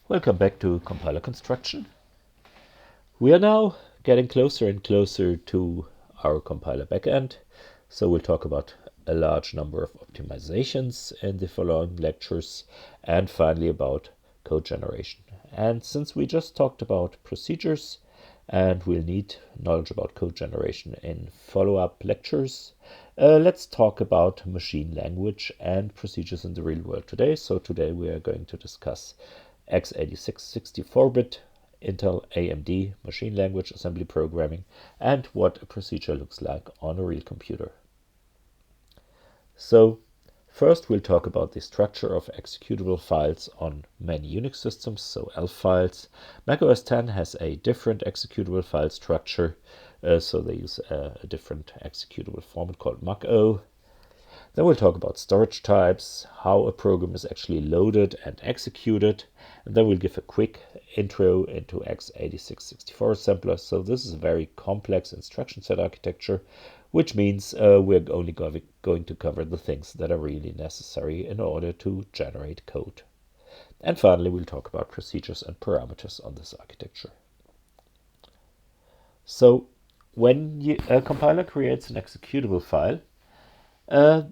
Welcome back to compiler construction. We are now getting closer and closer to our compiler backend, so we'll talk about a large number of optimizations in the following lectures, and finally about code generation. And since we just talked about procedures and we'll need knowledge about code generation in follow-up lectures, let's talk about machine language and procedures in the real world today. So today we are going to discuss x86 64-bit Intel AMD machine language assembly programming and what a procedure looks like on a real computer. So first we'll talk about the structure of executable files on many Unix systems, so ELF files. Mac OS X has a different executable file structure, so they use a different executable format called MAC-O. Then we'll talk about storage types, how a program is actually loaded and executed, and then we'll give a quick intro into x86-64 assembler. So this is a very complex instruction set architecture, which means we're only going to cover the things that are really necessary in order to generate code. And finally, we'll talk about procedures and parameters on this architecture. So when a compiler creates an executable file,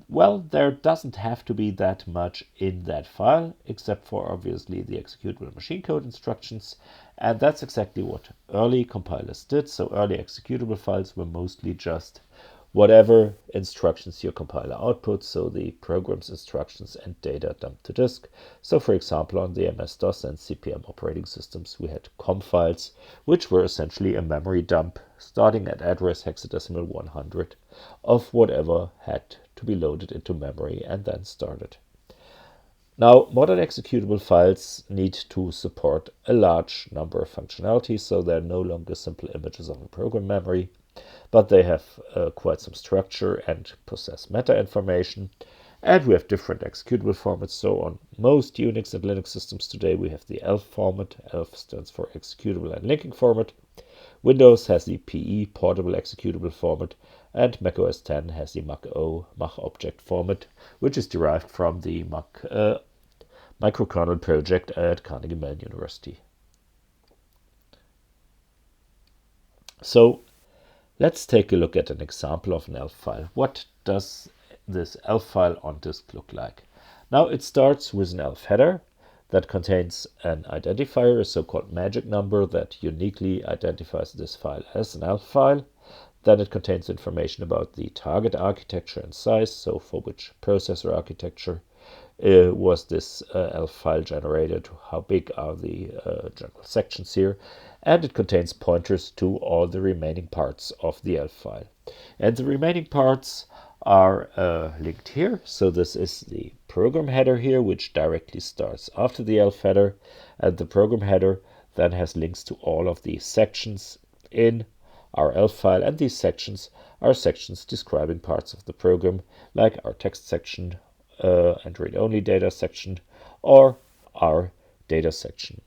well, there doesn't have to be that much in that file, except for obviously the executable machine code instructions, and that's exactly what early compilers did. So early executable files were mostly just whatever instructions your compiler outputs, so the program's instructions and data dumped to disk. So for example, on the MS-DOS and CP/M operating systems, we had COM files, which were essentially a memory dump starting at address hexadecimal 100 of whatever had to be loaded into memory and then started. Now, modern executable files need to support a large number of functionalities, so they're no longer simple images of a program memory, but they have quite some structure and possess meta information. And we have different executable formats. So on most Unix and Linux systems today, we have the ELF format. ELF stands for executable and linking format. Windows has the PE, portable executable format, and Mac OS X has the MAC-O, Mach object format, which is derived from the Mach microkernel project at Carnegie Mellon University. So let's take a look at an example of an ELF file. What does this ELF file on disk look like? Now it starts with an ELF header that contains an identifier, a so-called magic number that uniquely identifies this file as an ELF file. Then it contains information about the target architecture and size, so for which processor architecture was this ELF file generated, how big are the general sections here, and it contains pointers to all the remaining parts of the ELF file. And the remaining parts are linked here. So this is the program header here, which directly starts after the ELF header, and the program header then has links to all of the sections in our ELF file, and these sections are sections describing parts of the program, like our text section and read-only data section, or our data section.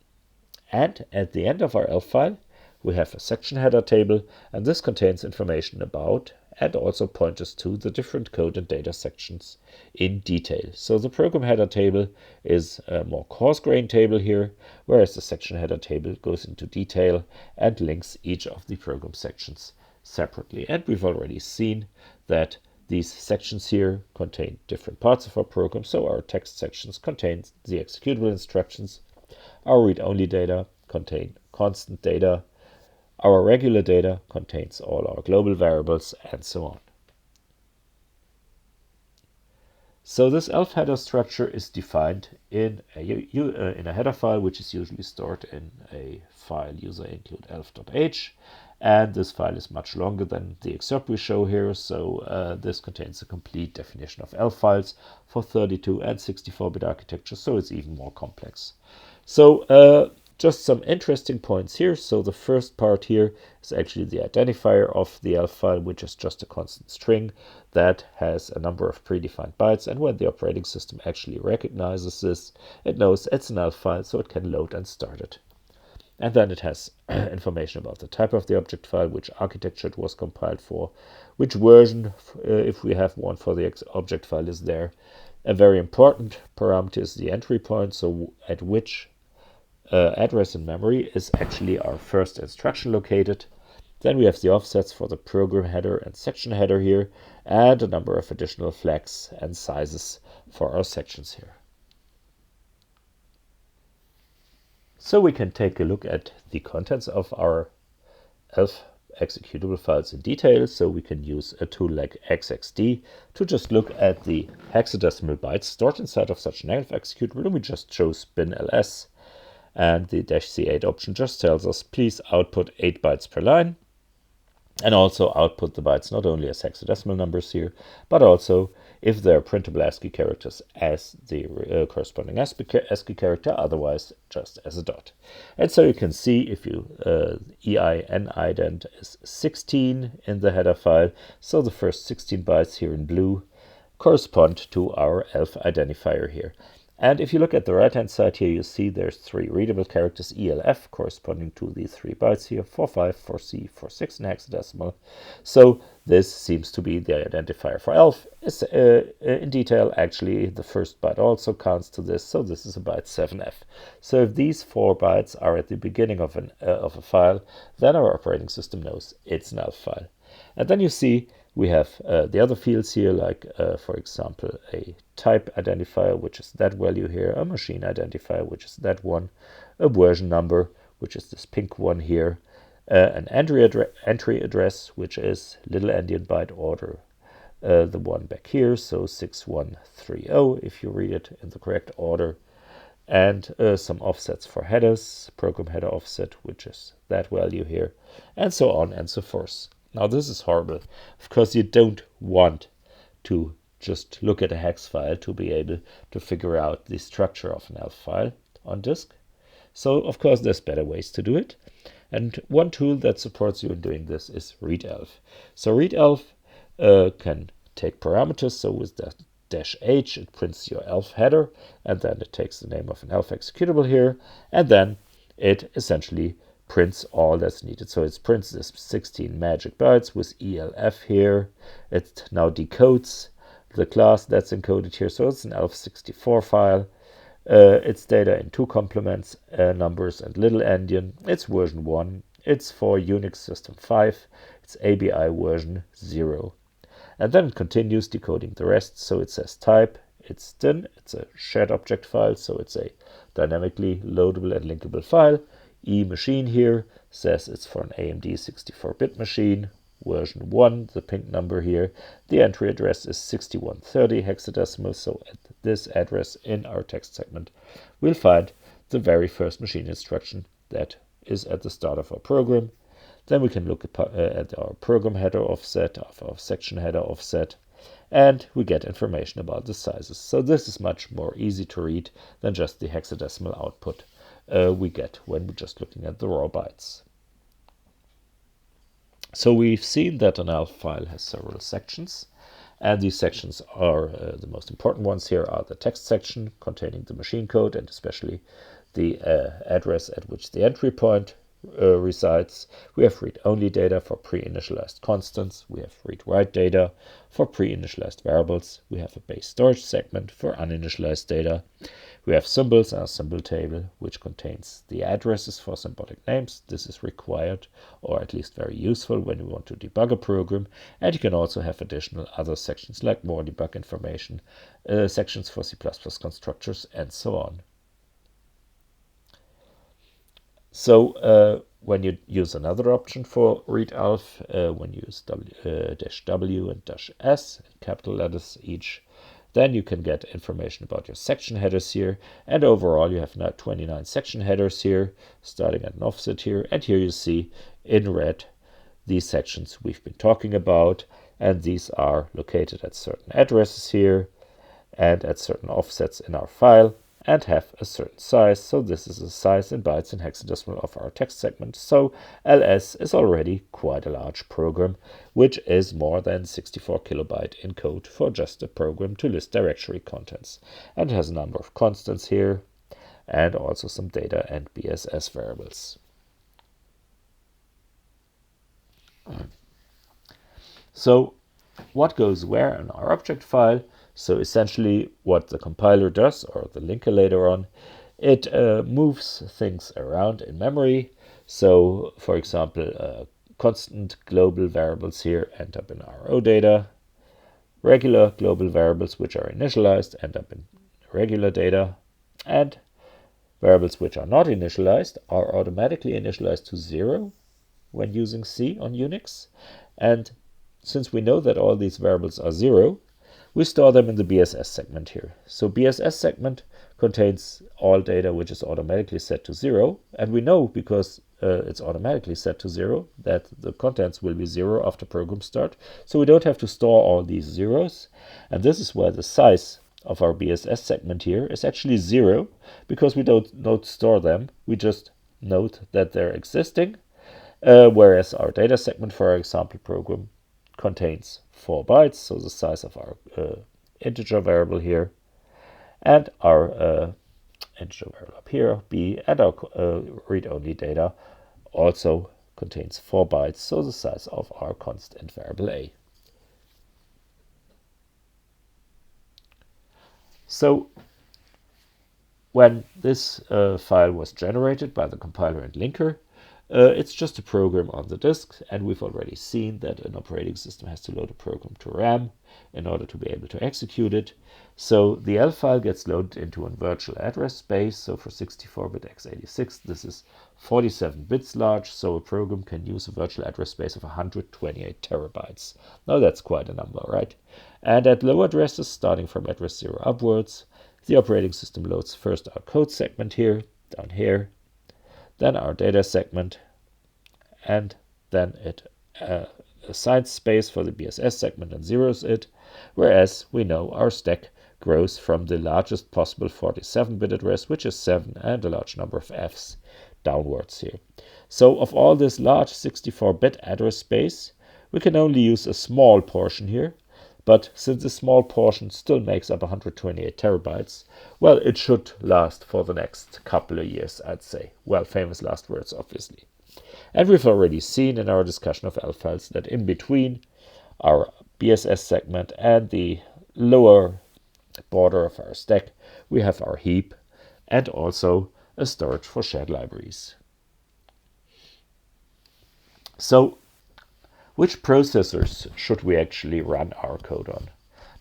And at the end of our ELF file, we have a section header table, and this contains information about and also pointers to the different code and data sections in detail. So the program header table is a more coarse-grained table here, whereas the section header table goes into detail and links each of the program sections separately. And we've already seen that these sections here contain different parts of our program. So our text sections contain the executable instructions. Our read-only data contain constant data. Our regular data contains all our global variables, and so on. So this ELF header structure is defined in a header file, which is usually stored in a file user include elf.h. And this file is much longer than the excerpt we show here, so this contains a complete definition of ELF files for 32 and 64-bit architecture, so it's even more complex. So just some interesting points here. So the first part here is actually the identifier of the ELF file, which is just a constant string that has a number of predefined bytes, and when the operating system actually recognizes this, it knows it's an ELF file, so it can load and start it. And then it has information about the type of the object file, which architecture it was compiled for, which version, if we have one for the object file, is there. A very important parameter is the entry point, so at which address in memory is actually our first instruction located. Then we have the offsets for the program header and section header here, and a number of additional flags and sizes for our sections here. So we can take a look at the contents of our ELF executable files in detail. So we can use a tool like XXD to just look at the hexadecimal bytes stored inside of such an ELF executable, and we just chose bin ls. And the -C8 option just tells us, please output 8 bytes per line, and also output the bytes not only as hexadecimal numbers here, but also if they're printable ASCII characters as the corresponding ASCII character, otherwise just as a dot. And so you can see if you EIN ident is 16 in the header file, so the first 16 bytes here in blue correspond to our ELF identifier here. And if you look at the right-hand side here, you see there's 3 readable characters, ELF, corresponding to these 3 bytes here, 45, 4C, 46 in hexadecimal. So this seems to be the identifier for ELF. In detail, actually, the first byte also counts to this, so this is a byte 7F. So if these 4 bytes are at the beginning of a file, then our operating system knows it's an ELF file. And then you see we have the other fields here, like, for example, a type identifier, which is that value here, a machine identifier, which is that one, a version number, which is this pink one here, an entry address, which is little endian byte order, the one back here, so 6130 if you read it in the correct order, and some offsets for headers, program header offset, which is that value here, and so on and so forth. Now this is horrible. Of course, you don't want to just look at a hex file to be able to figure out the structure of an ELF file on disk. So of course there's better ways to do it. And one tool that supports you in doing this is readelf. So readelf can take parameters. So with the -H, it prints your ELF header, and then it takes the name of an ELF executable here, and then it essentially prints all that's needed. So it prints this 16 magic bytes with ELF here. It now decodes the class that's encoded here. So it's an ELF64 file. It's data in 2 complements, numbers and little endian. It's version 1. It's for Unix System 5. It's ABI version 0. And then it continues decoding the rest. So it says type. It's DIN. It's a shared object file. So it's a dynamically loadable and linkable file. Machine here says it's for an AMD 64-bit machine, version 1, the pink number here. The entry address is 6130 hexadecimal, so at this address in our text segment, we'll find the very first machine instruction that is at the start of our program. Then we can look at our program header offset, of our section header offset, and we get information about the sizes. So this is much more easy to read than just the hexadecimal output we get when we're just looking at the raw bytes. So we've seen that an ELF file has several sections, and these sections are the most important ones here are the text section containing the machine code and especially the address at which the entry point resides. We have read-only data for pre-initialized constants. We have read-write data for pre-initialized variables. We have a base storage segment for uninitialized data. We have symbols and a symbol table, which contains the addresses for symbolic names. This is required, or at least very useful, when you want to debug a program. And you can also have additional other sections, like more debug information, sections for C++ constructors, and so on. So when you use another option for readelf, when you use -W and -S, in capital letters each, then you can get information about your section headers here. And overall, you have now 29 section headers here, starting at an offset here. And here you see in red these sections we've been talking about. And these are located at certain addresses here and at certain offsets in our file, and have a certain size. So this is the size in bytes and hexadecimal of our text segment. So ls is already quite a large program, which is more than 64 kilobyte in code for just a program to list directory contents, and has a number of constants here and also some data and BSS variables. So what goes where in our object file? So essentially what the compiler does, or the linker later on, It moves things around in memory. So, for example, constant global variables here end up in RO data. Regular global variables which are initialized end up in regular data. And variables which are not initialized are automatically initialized to 0 when using C on Unix. And since we know that all these variables are 0, we store them in the BSS segment here. So BSS segment contains all data which is automatically set to 0. And we know, because it's automatically set to 0, that the contents will be 0 after program start. So we don't have to store all these zeros. And this is where the size of our BSS segment here is actually 0, because we don't store them. We just note that they're existing. Whereas our data segment, for our example program, contains 4 bytes, so the size of our integer variable here, and our integer variable up here, b, and our read-only data also contains 4 bytes, so the size of our constant variable a. So when this file was generated by the compiler and linker, it's just a program on the disk, and we've already seen that an operating system has to load a program to RAM in order to be able to execute it. So the ELF file gets loaded into a virtual address space. So for 64-bit x86, this is 47 bits large, so a program can use a virtual address space of 128 terabytes. Now that's quite a number, right? And at low addresses, starting from address 0 upwards, the operating system loads first our code segment here, down here, then our data segment, and then it assigns space for the BSS segment and zeros it, whereas we know our stack grows from the largest possible 47-bit address, which is 7, and a large number of Fs downwards here. So of all this large 64-bit address space, we can only use a small portion here. But since this small portion still makes up 128 terabytes, well, it should last for the next couple of years, I'd say. Well, famous last words, obviously. And we've already seen in our discussion of ELF files that in between our BSS segment and the lower border of our stack, we have our heap and also a storage for shared libraries. So, which processors should we actually run our code on?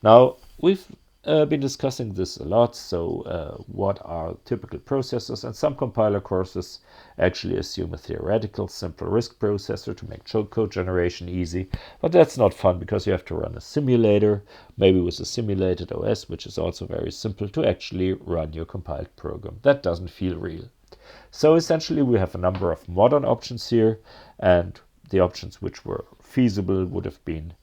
Now, we've been discussing this a lot, so what are typical processors? And some compiler courses actually assume a theoretical simple RISC processor to make code generation easy, but that's not fun because you have to run a simulator, maybe with a simulated OS, which is also very simple to actually run your compiled program. That doesn't feel real. So essentially we have a number of modern options here, and the options which were feasible would have been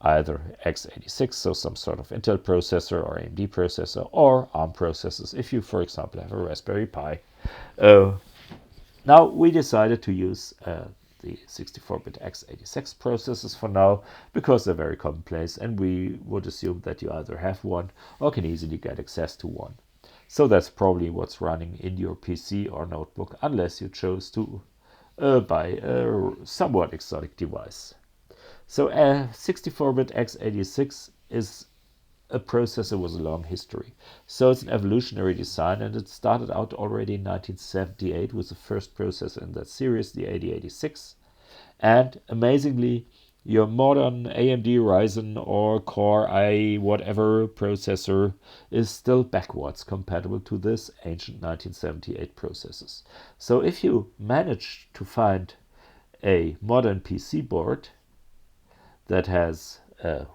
either x86, so some sort of Intel processor or AMD processor, or ARM processors if you, for example, have a Raspberry Pi. Now we decided to use the 64-bit x86 processors for now because they're very commonplace, and we would assume that you either have one or can easily get access to one. So that's probably what's running in your PC or notebook, unless you chose to buy a somewhat exotic device. So a 64-bit x86 is a processor with a long history. So it's an evolutionary design, and it started out already in 1978 with the first processor in that series, the 8086. And amazingly, your modern AMD Ryzen or Core i whatever processor is still backwards compatible to this ancient 1978 processors. So if you manage to find a modern PC board that has,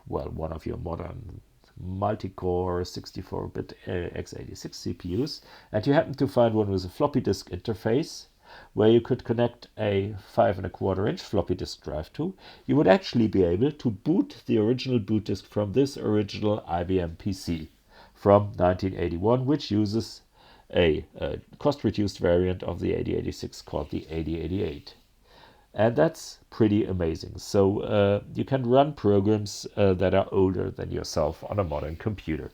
one of your modern multi-core 64-bit x86 CPUs, and you happen to find one with a floppy disk interface, where you could connect a 5.25-inch floppy disk drive to, you would actually be able to boot the original boot disk from this original IBM PC from 1981, which uses a cost-reduced variant of the 8086 called the 8088. And that's pretty amazing. So you can run programs that are older than yourself on a modern computer.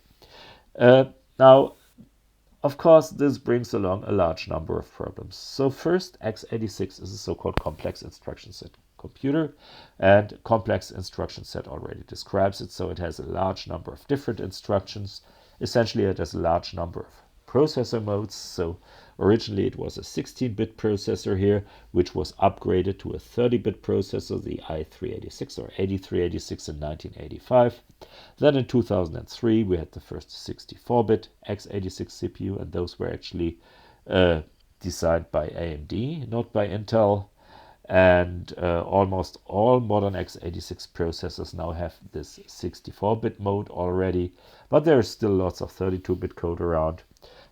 Now, of course, this brings along a large number of problems. So first, x86 is a so-called complex instruction set computer, and complex instruction set already describes it. So it has a large number of different instructions. Essentially, it has a large number of processor modes. So originally it was a 16-bit processor here, which was upgraded to a 30-bit processor, the i386 or 8386 in 1985. Then in 2003 we had the first 64-bit x86 CPU, and those were actually designed by AMD, not by Intel. And almost all modern x86 processors now have this 64-bit mode already, but there is still lots of 32-bit code around.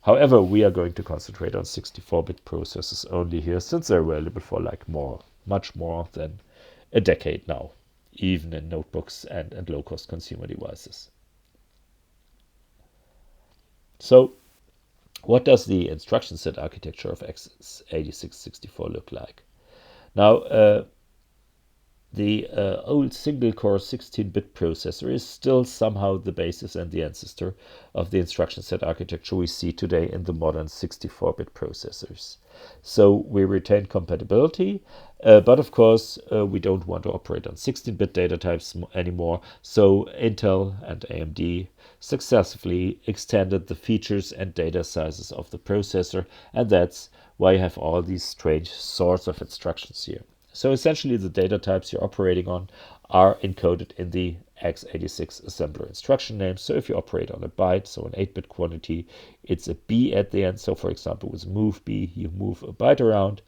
However, we are going to concentrate on 64-bit processors only here, since they're available for like much more than a decade now, even in notebooks and low-cost consumer devices. So what does the instruction set architecture of x86-64 look like? Now, the old single-core 16-bit processor is still somehow the basis and the ancestor of the instruction set architecture we see today in the modern 64-bit processors. So we retain compatibility, but of course we don't want to operate on 16-bit data types anymore. So Intel and AMD successfully extended the features and data sizes of the processor, and that's why you have all these strange sorts of instructions here. So essentially the data types you're operating on are encoded in the x86 assembler instruction name. So if you operate on a byte, so an 8-bit quantity, it's a B at the end. So for example, with move B, you move a byte around.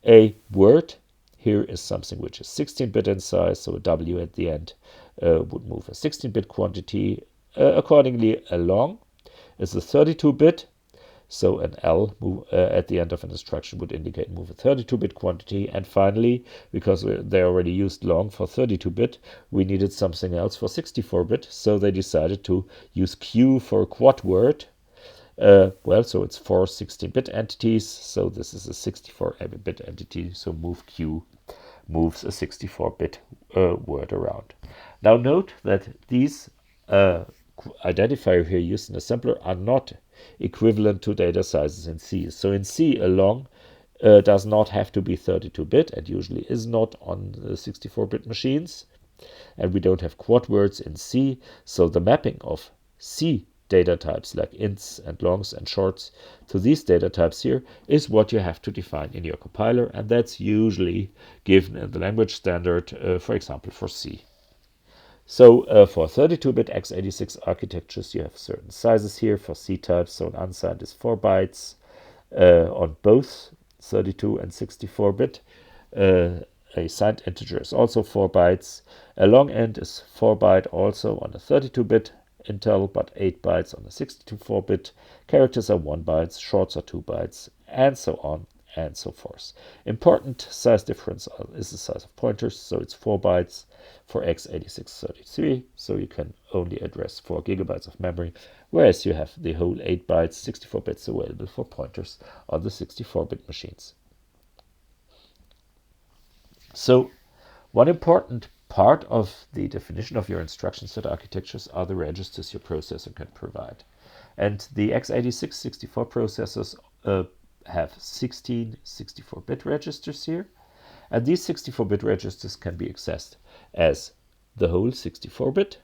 A word here is something which is 16-bit in size, so a W at the end would move a 16-bit quantity. Accordingly, a long is a 32-bit. So an L at the end of an instruction would indicate move a 32-bit quantity. And finally, because they already used long for 32-bit, we needed something else for 64-bit. So they decided to use Q for a quad word. So it's 4 16-bit entities. So this is a 64-bit entity. So move Q moves a 64-bit word around. Now note that these identifier here used in assembler are not equivalent to data sizes in C. So in C, a long does not have to be 32-bit and usually is not on the 64-bit machines. And we don't have quad words in C. So the mapping of C data types like ints and longs and shorts to these data types here is what you have to define in your compiler. And that's usually given in the language standard, for example, for C. So for 32-bit x86 architectures, you have certain sizes here for C types. So an unsigned is 4 bytes on both 32 and 64-bit. A signed integer is also 4 bytes. A long end is 4 byte also on a 32-bit Intel, but 8 bytes on a 64-bit. Characters are 1 byte, shorts are 2 bytes, and so on and so forth. Important size difference is the size of pointers, so it's 4 bytes for x86-33, so you can only address 4 gigabytes of memory, whereas you have the whole 8 bytes, 64 bits available for pointers on the 64-bit machines. So one important part of the definition of your instruction set architectures are the registers your processor can provide. And the x86-64 processors have 16 64-bit registers here, and these 64-bit registers can be accessed as the whole 64-bit,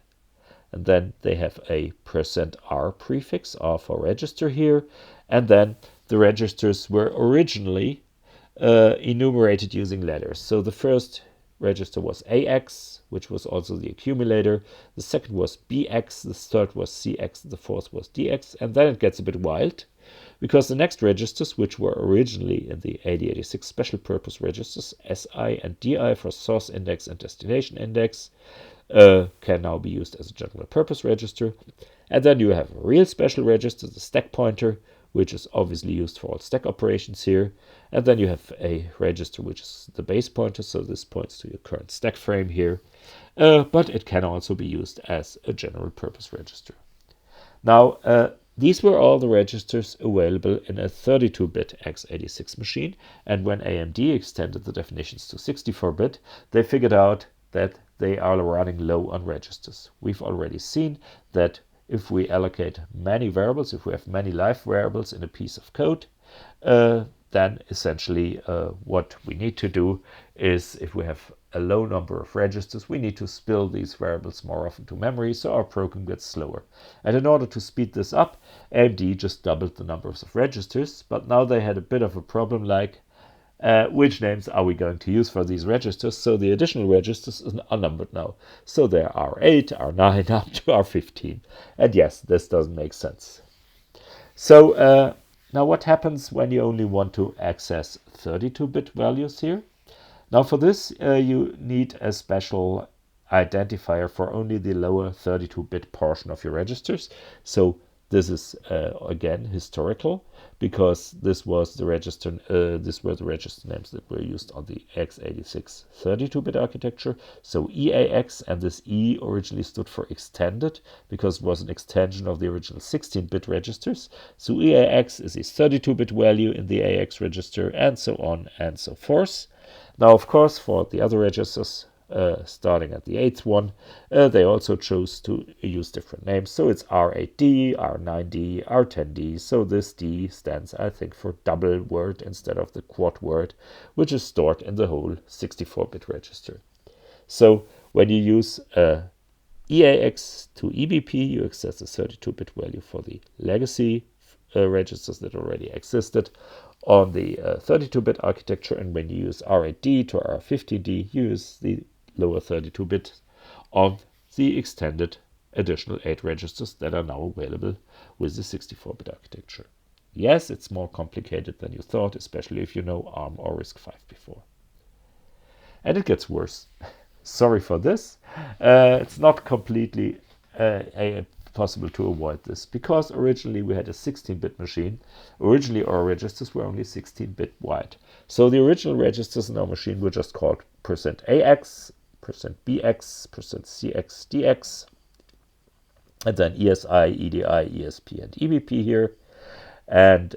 and then they have a %R prefix, R for register here, and then the registers were originally enumerated using letters. So the first register was AX, which was also the accumulator. The second was BX, the third was CX, the fourth was DX, and then it gets a bit wild, because the next registers, which were originally in the 8086 special purpose registers, SI and DI for source index and destination index, can now be used as a general purpose register. And then you have a real special register, the stack pointer, which is obviously used for all stack operations here. And then you have a register which is the base pointer, so this points to your current stack frame here. But it can also be used as a general purpose register. Now, these were all the registers available in a 32-bit x86 machine, and when AMD extended the definitions to 64-bit, they figured out that they are running low on registers. We've already seen that if we allocate many variables, if we have many live variables in a piece of code, then then essentially what we need to do is, if we have a low number of registers, we need to spill these variables more often to memory, so our program gets slower. And in order to speed this up, AMD just doubled the numbers of registers, but now they had a bit of a problem, like which names are we going to use for these registers? So the additional registers are numbered now. So there are R8, R9, up to R15. And yes, this doesn't make sense. So now what happens when you only want to access 32-bit values here? Now for this, you need a special identifier for only the lower 32-bit portion of your registers. So this is again historical, because this was the register. These were the register names that were used on the x86 32-bit architecture. So EAX, and this E originally stood for extended, because it was an extension of the original 16-bit registers. So EAX is a 32-bit value in the AX register, and so on and so forth. Now, of course, for the other registers, starting at the 8th one, they also chose to use different names. So it's R8D, R9D, R10D. So this D stands, I think, for double word instead of the quad word, which is stored in the whole 64-bit register. So when you use EAX to EBP, you access the 32-bit value for the legacy registers that already existed on the 32-bit architecture, and when you use R8D to R15D, you use the lower 32-bit of the extended additional 8 registers that are now available with the 64-bit architecture. Yes, it's more complicated than you thought, especially if you know ARM or RISC-V before. And it gets worse. Sorry for this. It's not completely possible to avoid this, because originally we had a 16-bit machine. Originally our registers were only 16-bit wide. So the original registers in our machine were just called %AX, %BX, %CX, DX, and then ESI, EDI, ESP, and EBP here. And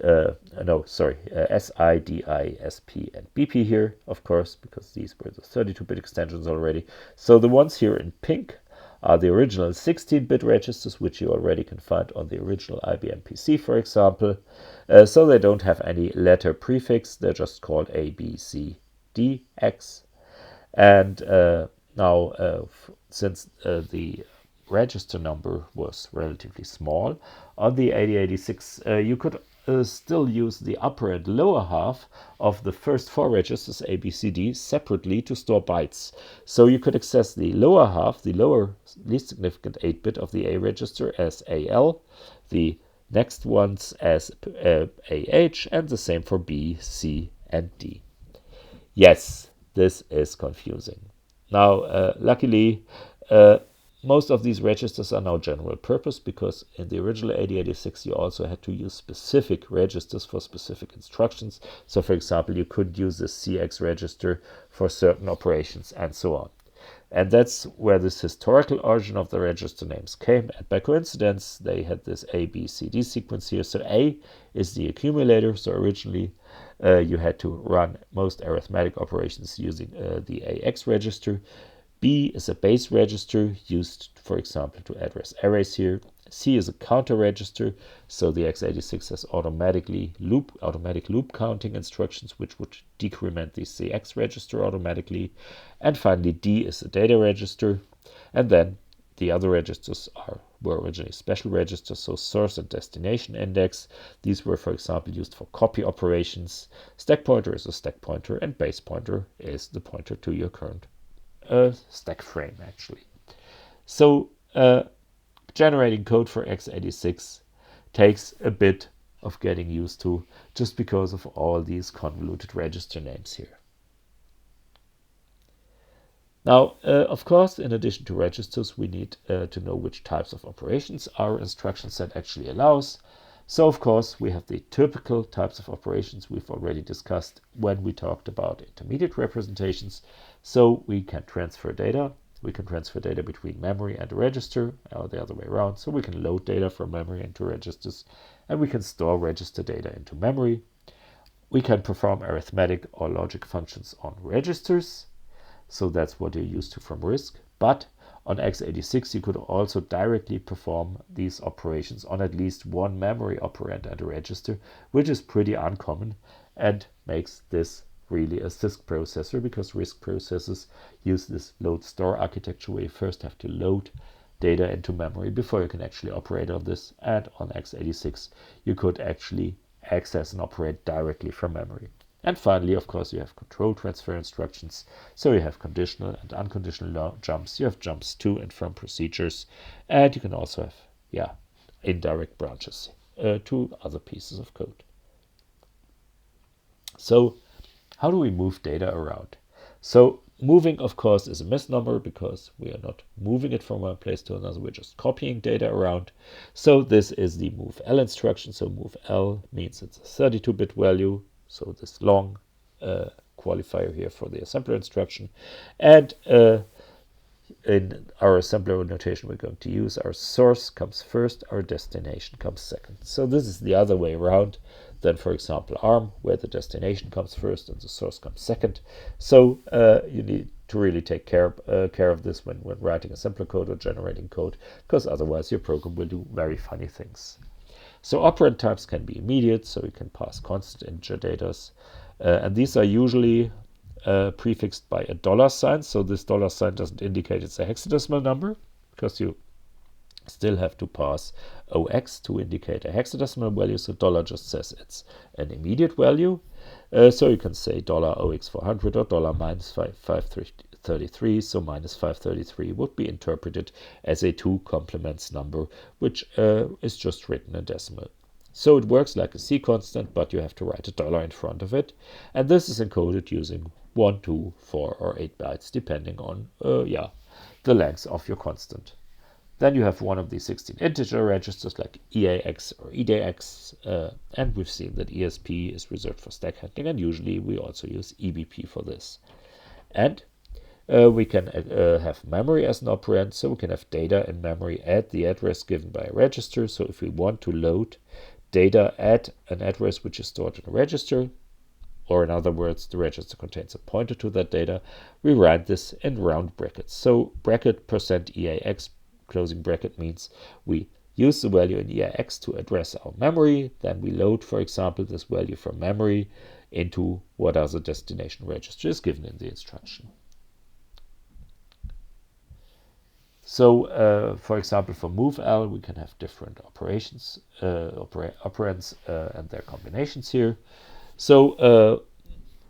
SI, DI, SP, and BP here, of course, because these were the 32-bit extensions already. So the ones here in pink are the original 16-bit registers, which you already can find on the original IBM PC, for example. So they don't have any letter prefix. They're just called A, B, C, D, X. And now, since the register number was relatively small, on the 8086 you could still use the upper and lower half of the first 4 registers A, B, C, D separately to store bytes. So you could access the lower half, the lower least significant 8-bit of the A register, as AL, the next ones as AH, and the same for B, C, and D. Yes, this is confusing. Now, luckily, most of these registers are now general purpose, because in the original 8086 you also had to use specific registers for specific instructions. So for example, you could use the CX register for certain operations and so on. And that's where this historical origin of the register names came. And by coincidence, they had this A, B, C, D sequence here. So A is the accumulator. So originally you had to run most arithmetic operations using the AX register. B is a base register used, for example, to address arrays here. C is a counter register, so the x86 has automatic loop counting instructions, which would decrement the CX register automatically. And finally, D is a data register. And then the other registers were originally special registers, so source and destination index. These were, for example, used for copy operations. Stack pointer is a stack pointer, and base pointer is the pointer to your current stack frame, actually. So generating code for x86 takes a bit of getting used to, just because of all these convoluted register names here. Now, of course, in addition to registers, we need to know which types of operations our instruction set actually allows. So, of course, we have the typical types of operations we've already discussed when we talked about intermediate representations. So we can transfer data. We can transfer data between memory and a register, or the other way around. So we can load data from memory into registers, and we can store register data into memory. We can perform arithmetic or logic functions on registers. So that's what you're used to from RISC. But on x86, you could also directly perform these operations on at least one memory operand and a register, which is pretty uncommon. and makes this really a CISC processor, because RISC processors use this load store architecture where you first have to load data into memory before you can actually operate on this. And on x86 you could actually access and operate directly from memory. And finally, of course, you have control transfer instructions. So you have conditional and unconditional jumps. You have jumps to and from procedures, and you can also have, yeah, indirect branches to other pieces of code. So how do we move data around? So moving, of course, is a misnomer, because we are not moving it from one place to another. We're just copying data around. So this is the move L instruction. So move L means it's a 32-bit value. So this long qualifier here for the assembler instruction. And in our assembler notation we're going to use, our source comes first, our destination comes second. So this is the other way around than, for example, ARM, where the destination comes first and the source comes second. So you need to really take care of this when writing assembler code or generating code, because otherwise your program will do very funny things. So operand types can be immediate, so you can pass constant integer data, and these are usually prefixed by a $sign. So this $sign doesn't indicate it's a hexadecimal number, because you still have to pass OX to indicate a hexadecimal value. So dollar just says it's an immediate value. So you can say $OX400 or minus 533. So minus 533 would be interpreted as a 2 complements number, which is just written in decimal. So it works like a C constant, but you have to write a dollar in front of it. And this is encoded using 1, 2, 4, or 8 bytes, depending on the length of your constant. Then you have one of these 16 integer registers like EAX or EDX, and we've seen that ESP is reserved for stack handling, and usually we also use EBP for this. And we can have memory as an operand, so we can have data in memory at the address given by a register. So if we want to load data at an address which is stored in a register, or in other words, the register contains a pointer to that data, we write this in round brackets. So bracket %EAX closing bracket means we use the value in EAX to address our memory, then we load, for example, this value from memory into what other destination register is given in the instruction. So, for example, for move L, we can have different operations, operands, and their combinations here. So,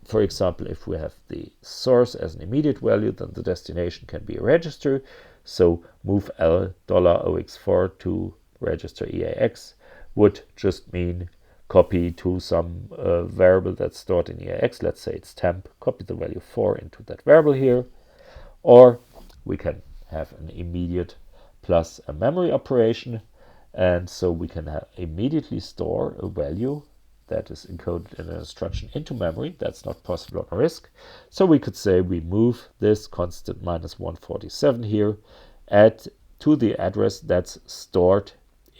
for example, if we have the source as an immediate value, then the destination can be a register. So move L $OX4 to register EAX would just mean copy to some variable that's stored in EAX. Let's say it's temp, copy the value 4 into that variable here. Or we can have an immediate plus a memory operation, and so we can immediately store a value that is encoded in an instruction into memory. That's not possible on RISC. So we could say we move this constant minus 147 here to the address that's stored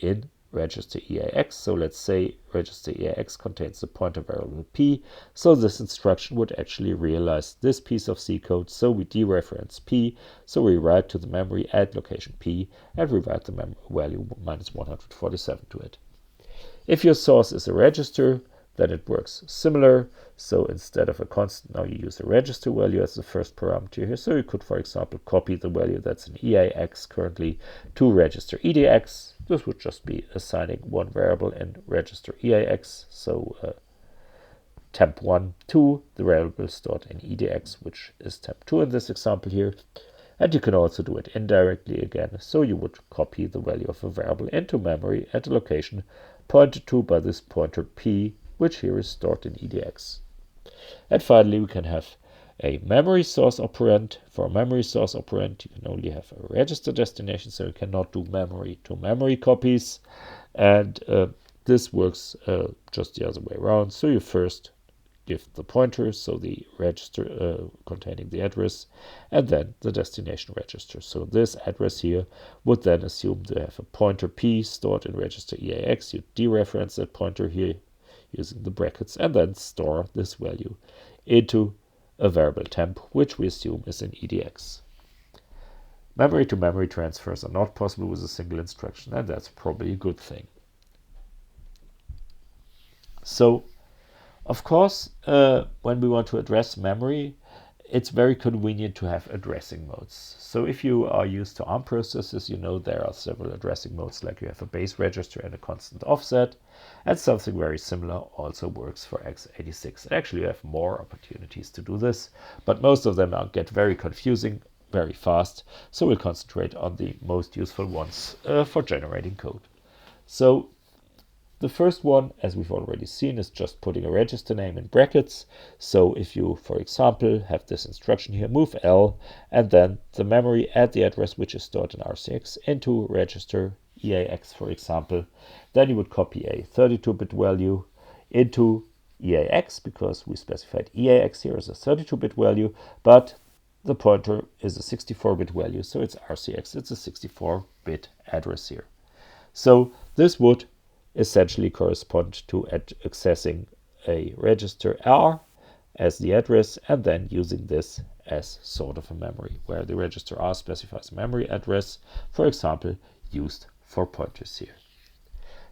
in register EAX. So let's say register EAX contains the pointer variable P. So this instruction would actually realize this piece of C code. So we dereference P. So we write to the memory at location P, and we write the value minus 147 to it. If your source is a register, then it works similar. So instead of a constant, now you use a register value as the first parameter here. So you could, for example, copy the value that's in EAX currently to register EDX. This would just be assigning one variable in register EAX. So temp1 to the variable stored in EDX, which is temp2 in this example here. And you can also do it indirectly again. So you would copy the value of a variable into memory at a location pointed to by this pointer P, which here is stored in EDX. And finally, we can have a memory source operand. For a memory source operand, you can only have a register destination, so you cannot do memory to memory copies. And this works just the other way around. So you first give the pointer, so the register containing the address, and then the destination register. So this address here would then assume to have a pointer P stored in register EAX. You dereference that pointer here using the brackets, and then store this value into a variable temp, which we assume is in EDX. Memory to memory transfers are not possible with a single instruction, and that's probably a good thing. So Of course, when we want to address memory, it's very convenient to have addressing modes. So if you are used to ARM processors, you know there are several addressing modes, like you have a base register and a constant offset, and something very similar also works for x86. And actually you have more opportunities to do this, but most of them get very confusing very fast, so we'll concentrate on the most useful ones for generating code. So the first one, as we've already seen, is just putting a register name in brackets. So if you, for example, have this instruction here, move L, and then the memory at the address which is stored in RCX into register EAX, for example, then you would copy a 32-bit value into EAX, because we specified EAX here as a 32-bit value, but the pointer is a 64-bit value, so it's RCX, it's a 64-bit address here. So this would essentially correspond to accessing a register R as the address, and then using this as sort of a memory, where the register R specifies a memory address, for example, used for pointers here.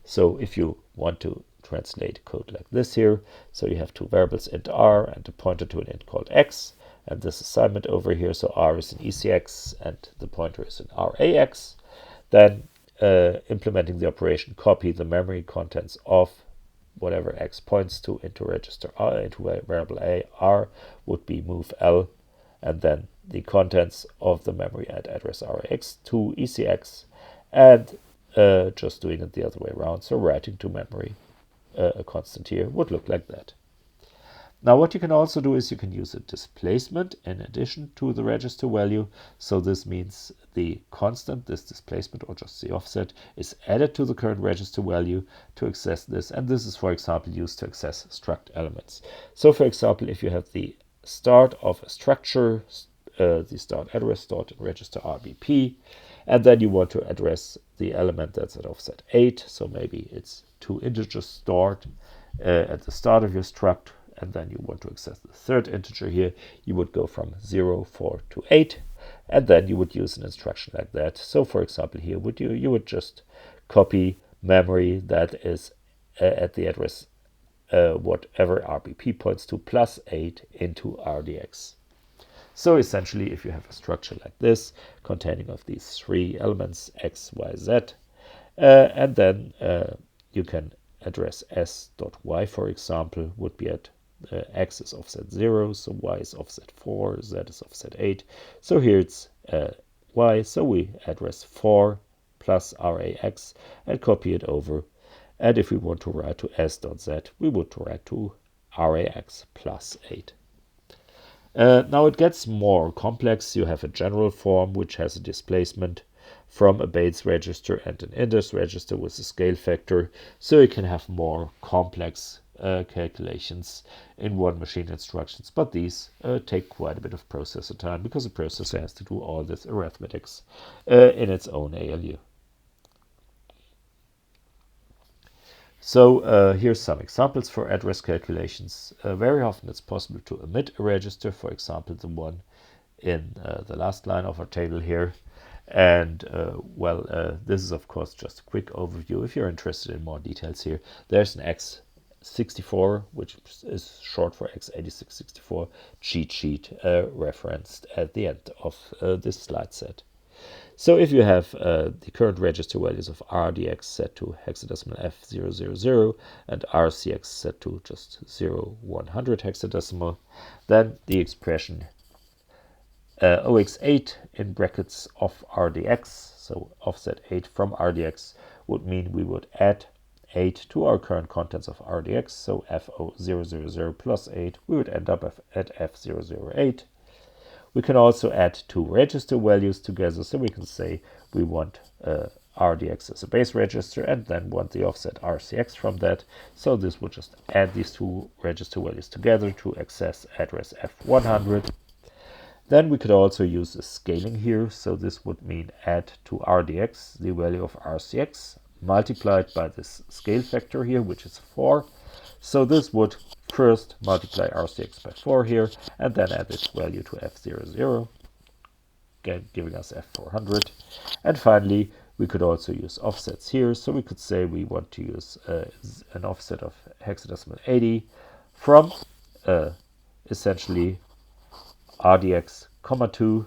So if you want to translate code like this here, so you have two variables, int R and a pointer to an int called x, and this assignment over here, so R is in ECX and the pointer is in RAX, then implementing the operation copy the memory contents of whatever x points to into register R, into a variable A, R would be move L, and then the contents of the memory at address RAX to ECX, and just doing it the other way around, so writing to memory a constant here would look like that. Now what you can also do is you can use a displacement in addition to the register value. So this means the constant, this displacement or just the offset, is added to the current register value to access this. And this is, for example, used to access struct elements. So for example, if you have the start of a structure, the start address stored in register RBP, and then you want to address the element that's at offset 8. So maybe it's 2 integers stored at the start of your struct, and then you want to access the third integer here, you would go from 0, 4 to 8, and then you would use an instruction like that. So for example here, you would just copy memory that is at the address whatever RBP points to plus 8 into RDX. So essentially, if you have a structure like this, containing of these three elements, x, y, z, and then you can address s.y, for example, would be at x is offset 0, so y is offset 4, z is offset 8. So here it's y, so we address 4 plus RAX and copy it over. And if we want to write to s.z, we would write to RAX plus 8. Now it gets more complex. You have a general form which has a displacement from a base register and an index register with a scale factor, so you can have more complex calculations in one machine instructions, but these take quite a bit of processor time because the processor has to do all this arithmetics in its own ALU. So here's some examples for address calculations. Very often it's possible to omit a register, for example the one in the last line of our table here. And this is of course just a quick overview. If you're interested in more details here, there's an x64, which is short for x86-64 cheat sheet referenced at the end of this slide set. So if you have the current register values of RDX set to hexadecimal F000 and RCX set to just 0100 hexadecimal, then the expression OX8 in brackets of RDX, so offset 8 from RDX, would mean we would add 8 to our current contents of RDX, so F000 plus 8, we would end up at F008. We can also add two register values together, so we can say we want RDX as a base register and then want the offset RCX from that. So this would just add these two register values together to access address F100. Then we could also use a scaling here, so this would mean add to RDX the value of RCX multiplied by this scale factor here, which is 4. So this would first multiply RCX by 4 here, and then add its value to F00, again giving us F400. And finally, we could also use offsets here, so we could say we want to use an offset of hexadecimal 80 from essentially RDX, 2.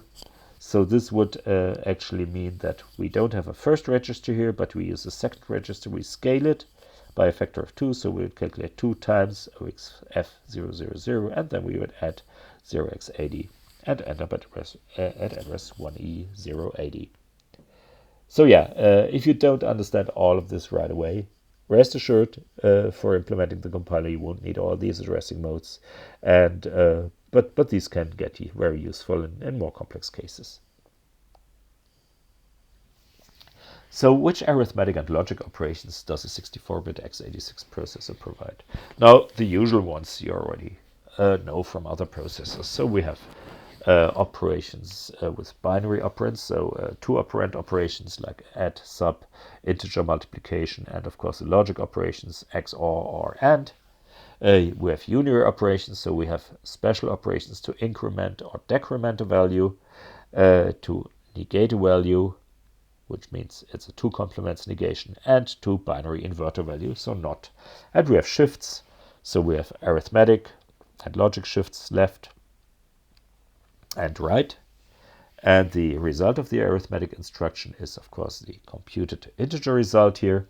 So this would actually mean that we don't have a first register here, but we use a second register. We scale it by a factor of 2, so we would calculate 2 times OXF000, and then we would add 0x80 and end up at address 1E080. So yeah, if you don't understand all of this right away, rest assured, for implementing the compiler, you won't need all these addressing modes, and but these can get you very useful in more complex cases. So which arithmetic and logic operations does a 64-bit x86 processor provide? Now, the usual ones you already know from other processors. So we have operations with binary operands, so 2-operand operations like add, sub, integer multiplication, and of course the logic operations XOR or AND. We have unary operations, so we have special operations to increment or decrement a value, to negate a value, which means it's a 2 complements negation, and to binary inverter value, so not. And we have shifts, so we have arithmetic and logic shifts left and right. And the result of the arithmetic instruction is, of course, the computed integer result here,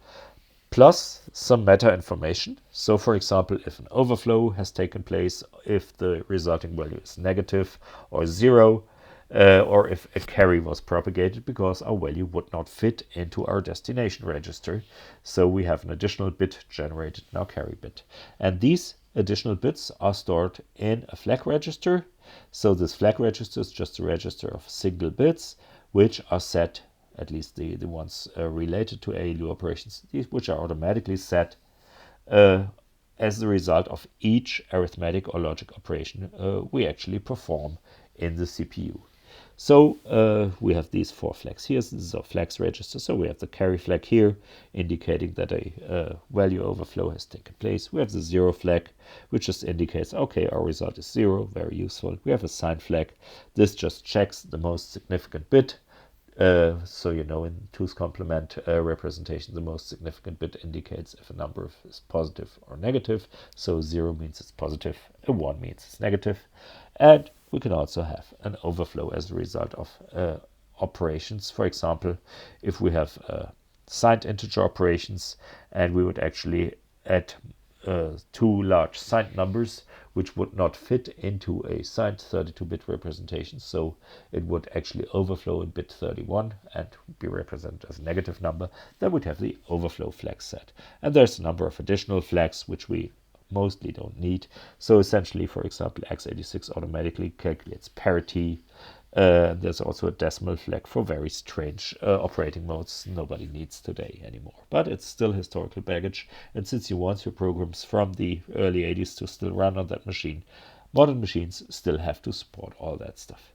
plus some meta information. So, for example, if an overflow has taken place, if the resulting value is negative or 0, or if a carry was propagated because our value would not fit into our destination register. So we have an additional bit generated in our carry bit. And these additional bits are stored in a flag register. So this flag register is just a register of single bits, which are set, at least the ones related to ALU operations, which are automatically set as the result of each arithmetic or logic operation we actually perform in the CPU. So we have these 4 flags here. This is our flags register. So we have the carry flag here, indicating that a value overflow has taken place. We have the 0 flag, which just indicates, okay, our result is 0, very useful. We have a sign flag. This just checks the most significant bit. So you know, in 2's complement representation, the most significant bit indicates if a number is positive or negative. So 0 means it's positive, a 1 means it's negative. And we can also have an overflow as a result of operations. For example, if we have signed integer operations and we would actually add 2 large signed numbers which would not fit into a signed 32-bit representation, so it would actually overflow in bit 31 and be represented as a negative number, then we'd have the overflow flag set. And there's a number of additional flags which we mostly don't need. So essentially, for example, x86 automatically calculates parity. There's also a decimal flag for very strange operating modes nobody needs today anymore. But it's still historical baggage, and since you want your programs from the early 80s to still run on that machine, modern machines still have to support all that stuff.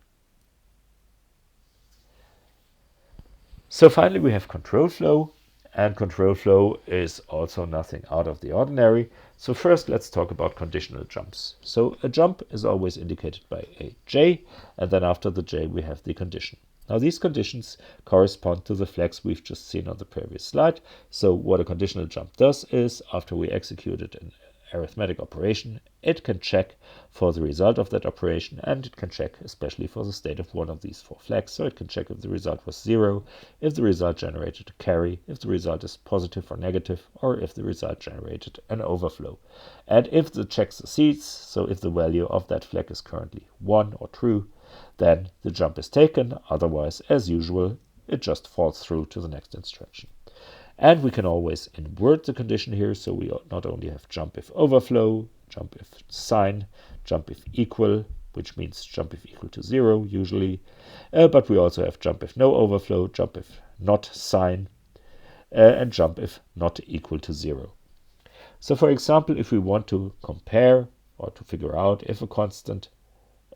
So finally we have control flow, and control flow is also nothing out of the ordinary. So first let's talk about conditional jumps. So a jump is always indicated by a J, and then after the J we have the condition. Now these conditions correspond to the flags we've just seen on the previous slide. So what a conditional jump does is, after we executed an arithmetic operation, it can check for the result of that operation, and it can check especially for the state of one of these 4 flags. So it can check if the result was 0, if the result generated a carry, if the result is positive or negative, or if the result generated an overflow. And if the check succeeds, so if the value of that flag is currently 1 or true, then the jump is taken. Otherwise, as usual, it just falls through to the next instruction. And we can always invert the condition here, so we not only have jump if overflow, jump if sign, jump if equal, which means jump if equal to 0 usually, but we also have jump if no overflow, jump if not sign, and jump if not equal to 0. So for example, if we want to compare or to figure out if a constant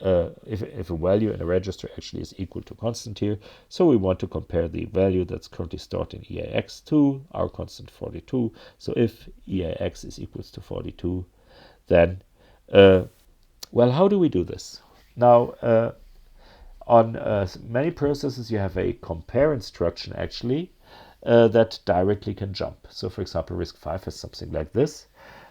if a value in a register actually is equal to constant here. So we want to compare the value that's currently stored in EAX to our constant 42. So if EAX is equals to 42, then, well, how do we do this? Now, on many processes, you have a compare instruction actually that directly can jump. So for example, RISC-V has something like this.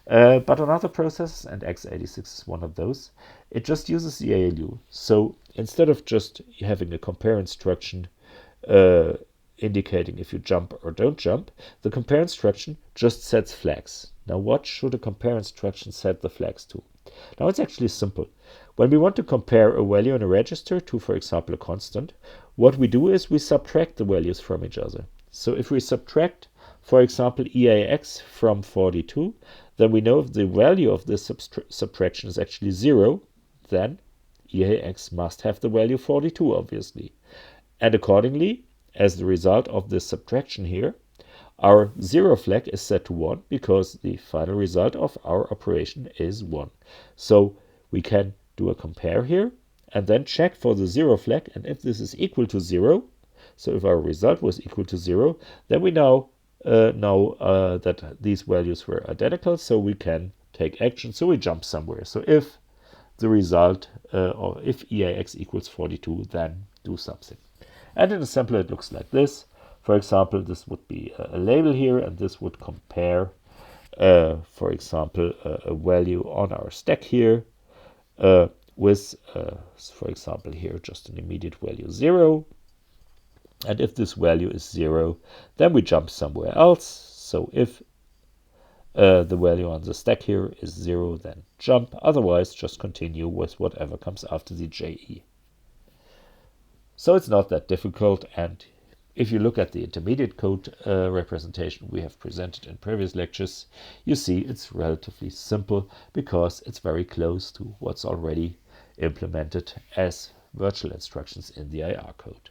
But on other processes, and x86 is one of those, it just uses the ALU. So instead of just having a compare instruction indicating if you jump or don't jump, the compare instruction just sets flags. Now what should a compare instruction set the flags to? Now it's actually simple. When we want to compare a value in a register to, for example, a constant, what we do is we subtract the values from each other. So if we subtract, for example, EAX from 42, then we know if the value of this subtraction is actually 0, then EAX must have the value 42, obviously. And accordingly, as the result of this subtraction here, our 0 flag is set to 1 because the final result of our operation is 1. So we can do a compare here and then check for the 0 flag, and if this is equal to 0, so if our result was equal to 0, then we now know that these values were identical, so we can take action, so we jump somewhere. So if the result, or if EAX equals 42, then do something. And in assembler it looks like this. For example, this would be a label here, and this would compare, for example, a value on our stack here with, for example, here just an immediate value 0. And if this value is 0, then we jump somewhere else. So if the value on the stack here is 0, then jump. Otherwise, just continue with whatever comes after the JE. So it's not that difficult, and if you look at the intermediate code representation we have presented in previous lectures, you see it's relatively simple because it's very close to what's already implemented as virtual instructions in the IR code.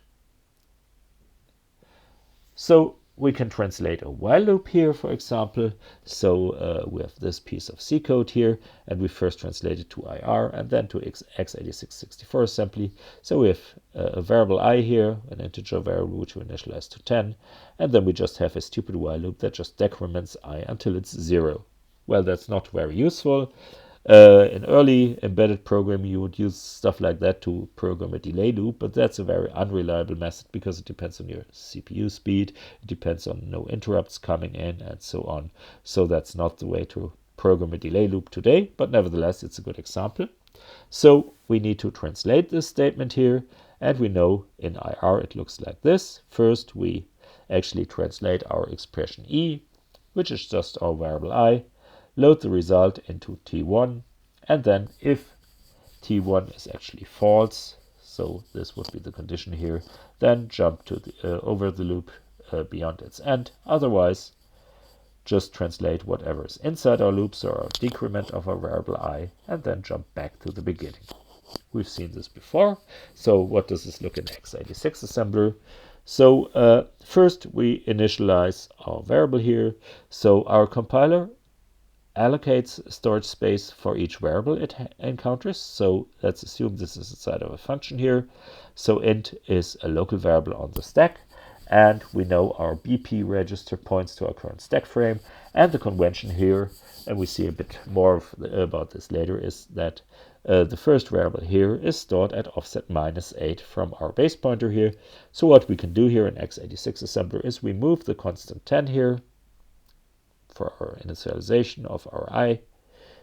So we can translate a while loop here, for example. So we have this piece of C code here, and we first translate it to IR and then to x86-64 assembly. So we have a variable I here, an integer variable which we initialize to 10, and then we just have a stupid while loop that just decrements I until it's 0. Well, that's not very useful. In early embedded programming, you would use stuff like that to program a delay loop, but that's a very unreliable method because it depends on your CPU speed, it depends on no interrupts coming in, and so on. So that's not the way to program a delay loop today, but nevertheless, it's a good example. So we need to translate this statement here, and we know in IR it looks like this. First, we actually translate our expression E, which is just our variable I, load the result into T1, and then if T1 is actually false, so this would be the condition here, then jump to the, over the loop beyond its end. Otherwise, just translate whatever is inside our loop, so our decrement of our variable I, and then jump back to the beginning. We've seen this before. So what does this look in x86 assembler? So first we initialize our variable here. So our compiler allocates storage space for each variable it encounters. So let's assume this is inside of a function here. So int is a local variable on the stack, and we know our BP register points to our current stack frame, and the convention here, and we see a bit more about this later, is that the first variable here is stored at offset -8 from our base pointer here. So what we can do here in x86 assembler is we move the constant 10 here for our initialization of our I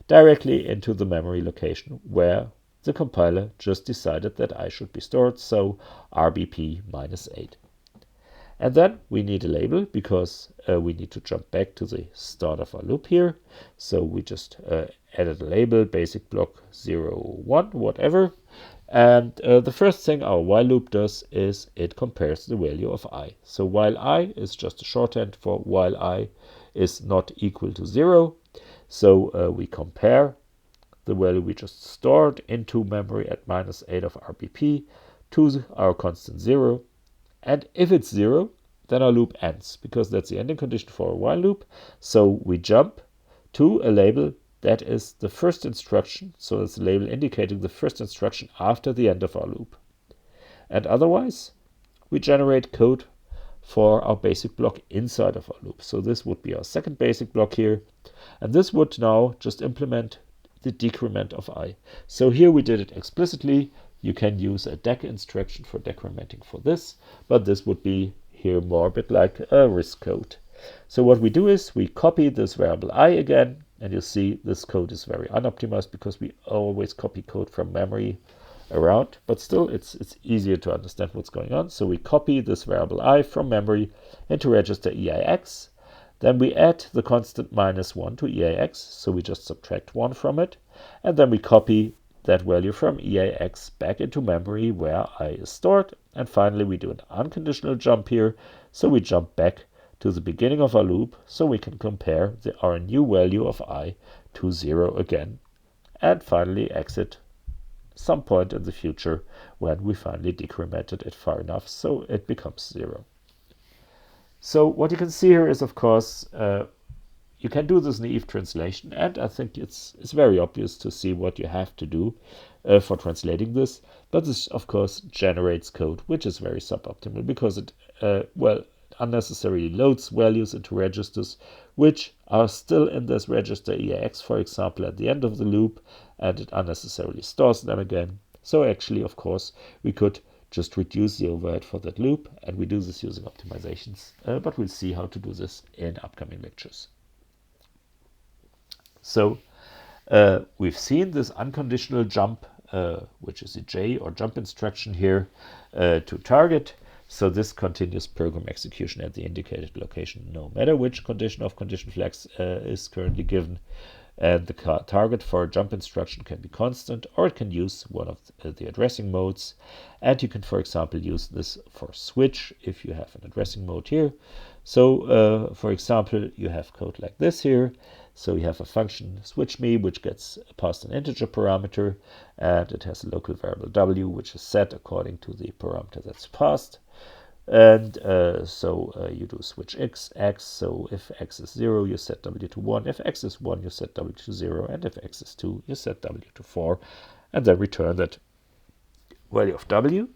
directly into the memory location where the compiler just decided that I should be stored, so RBP -8. And then we need a label because we need to jump back to the start of our loop here. So we just added a label, basic block 0, 1, whatever. And the first thing our while loop does is it compares the value of I. So while I is just a shorthand for while I is not equal to 0. So we compare the value we just stored into memory at -8 of RBP to our constant 0. And if it's 0, then our loop ends, because that's the ending condition for a while loop. So we jump to a label that is the first instruction. So it's a label indicating the first instruction after the end of our loop. And otherwise, we generate code for our basic block inside of our loop. So this would be our second basic block here. And this would now just implement the decrement of I. So here we did it explicitly. You can use a dec instruction for decrementing for this, but this would be here more a bit like a RISC code. So what we do is we copy this variable I again, And you see this code is very unoptimized because we always copy code from memory around, but still it's easier to understand what's going on. So we copy this variable I from memory into register EIX. Then we add the constant -1 to EIX, so we just subtract 1 from it. And then we copy that value from EIX back into memory where I is stored. And finally we do an unconditional jump here, so we jump back to the beginning of our loop so we can compare our new value of I to 0 again. And finally exit some point in the future when we finally decremented it far enough so it becomes 0. So what you can see here is, of course, you can do this naive translation, and I think it's very obvious to see what you have to do for translating this. But this, of course, generates code which is very suboptimal because it, unnecessarily loads values into registers which are still in this register EAX, for example, at the end of the loop, and it unnecessarily stores them again. So actually, of course, we could just reduce the overhead for that loop, and we do this using optimizations, but we'll see how to do this in upcoming lectures. So we've seen this unconditional jump, which is a J or jump instruction here to target. So this continuous program execution at the indicated location, no matter which condition of condition flags is currently given. And the target for a jump instruction can be constant, or it can use one of the addressing modes. And you can, for example, use this for switch if you have an addressing mode here. So, for example, you have code like this here. So you have a function switch me, which gets passed an integer parameter, and it has a local variable w, which is set according to the parameter that's passed. And you do switch x. So if x is 0, you set w to 1. If x is 1, you set w to 0. And if x is 2, you set w to 4. And then return that value of w.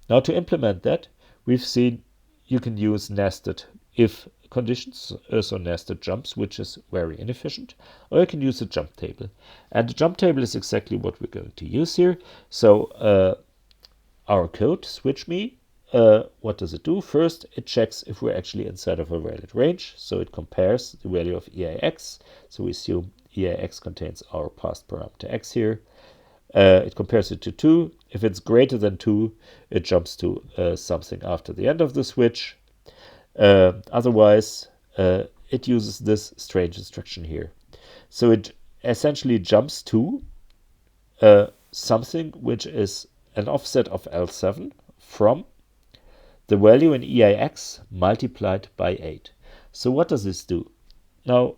Now to implement that, we've seen you can use nested if conditions, so nested jumps, which is very inefficient, or you can use a jump table. And the jump table is exactly what we're going to use here. So our code, switch me, what does it do? First, it checks if we're actually inside of a valid range. So it compares the value of EIX. So we assume EIX contains our passed parameter x here. It compares it to 2. If it's greater than 2, it jumps to something after the end of the switch. Otherwise, it uses this strange instruction here. So it essentially jumps to something which is an offset of L7 from the value in EIX multiplied by 8. So what does this do? Now,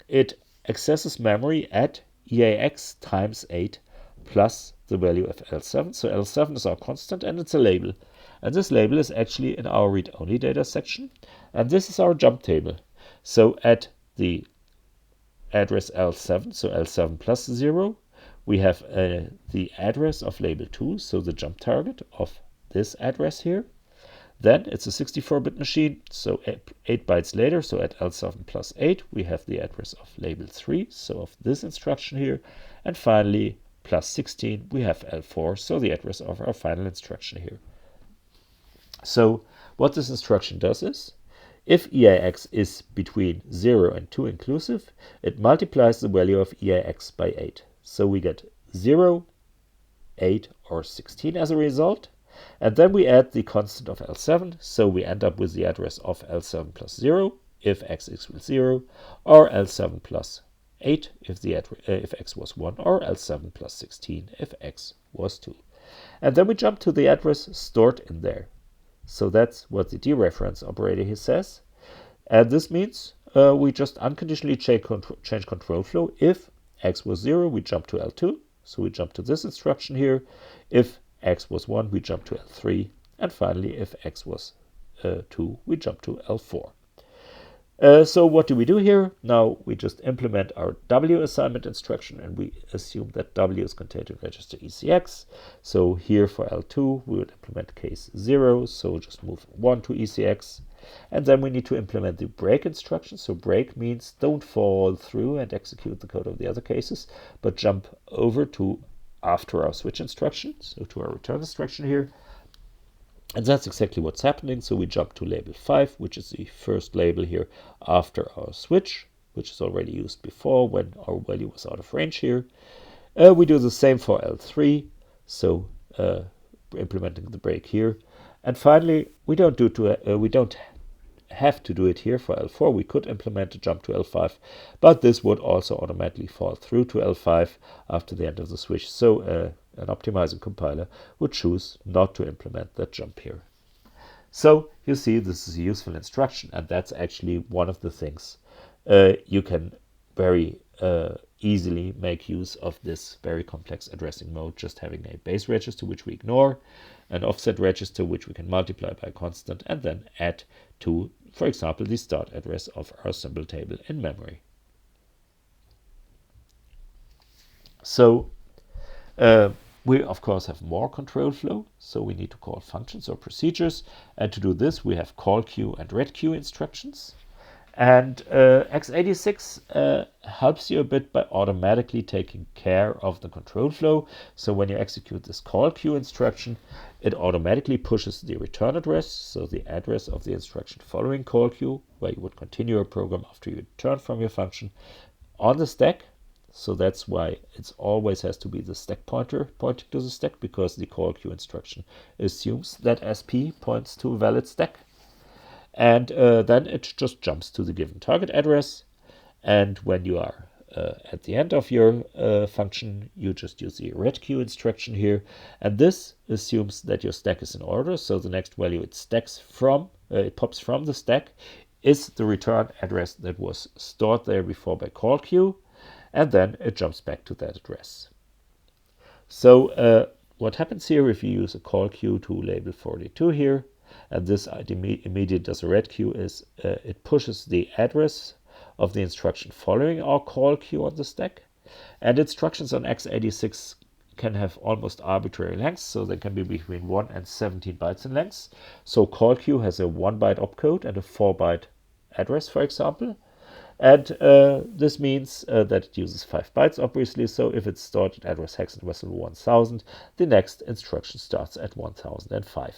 it accesses memory at EIX times 8 plus the value of L7. So L7 is our constant, and it's a label. And this label is actually in our read-only data section. And this is our jump table. So at the address L7, so L7 plus 0, we have the address of label 2, so the jump target of this address here. Then it's a 64-bit machine, so 8 bytes later, so at L7 plus 8, we have the address of label 3, so of this instruction here. And finally, plus 16, we have L4, so the address of our final instruction here. So what this instruction does is, if EIX is between 0 and 2 inclusive, it multiplies the value of EIX by 8. So we get 0, 8, or 16 as a result. And then we add the constant of L7, so we end up with the address of L7 plus 0 if x equals 0, or L7 plus 8 if x was 1, or L7 plus 16 if x was 2. And then we jump to the address stored in there. So that's what the dereference operator here says. And this means we just unconditionally change control flow. If x was 0, we jump to L2. So we jump to this instruction here. If x was 1, we jump to L3. And finally, if x was 2, we jump to L4. So what do we do here? Now we just implement our W assignment instruction, and we assume that W is contained in register ECX. So here for L2, we would implement case 0, so just move 1 to ECX. And then we need to implement the break instruction. So break means don't fall through and execute the code of the other cases, but jump over to after our switch instruction, so to our return instruction here. And that's exactly what's happening. So we jump to label 5, which is the first label here after our switch, which is already used before when our value was out of range here. We do the same for L3, so implementing the break here. And finally, we don't have to do it here for L4. We could implement a jump to L5, but this would also automatically fall through to L5 after the end of the switch. So an optimizing compiler would choose not to implement that jump here. So you see, this is a useful instruction, and that's actually one of the things you can very easily make use of this very complex addressing mode, just having a base register which we ignore, an offset register which we can multiply by a constant, and then add to, for example, the start address of our symbol table in memory. So we of course have more control flow, so we need to call functions or procedures, and to do this we have call queue and read queue instructions. And x86 helps you a bit by automatically taking care of the control flow. So when you execute this call queue instruction, it automatically pushes the return address, so the address of the instruction following call queue, where you would continue your program after you return from your function, on the stack. So that's why it always has to be the stack pointer pointing to the stack, because the call queue instruction assumes that SP points to a valid stack. And then it just jumps to the given target address. And when you are at the end of your function, you just use the read queue instruction here. And this assumes that your stack is in order. So the next value it stacks from, it pops from the stack, is the return address that was stored there before by call queue. And then it jumps back to that address. So what happens here if you use a call queue to label 42 here, and this immediate does a read queue, is it pushes the address of the instruction following our call queue on the stack. And instructions on x86 can have almost arbitrary lengths, so they can be between 1 and 17 bytes in length. So call queue has a 1-byte opcode and a 4-byte address, for example. And this means that it uses 5 bytes, obviously. So if it's stored at address hexadecimal 1000, the next instruction starts at 1005.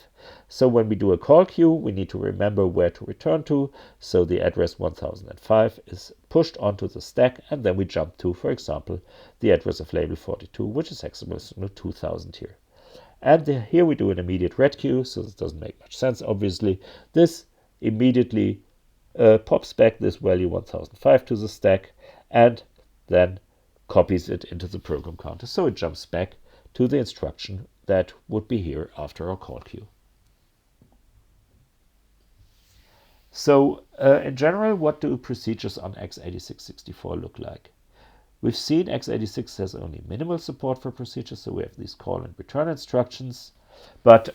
So when we do a call queue, we need to remember where to return to. So the address 1005 is pushed onto the stack, and then we jump to, for example, the address of label 42, which is hexadecimal 2000 here. And here we do an immediate read queue, so this doesn't make much sense, obviously. This immediately pops back this value 1005 to the stack and then copies it into the program counter. So it jumps back to the instruction that would be here after our call queue. So in general, what do procedures on x86-64 look like? We've seen x86 has only minimal support for procedures, so we have these call and return instructions, but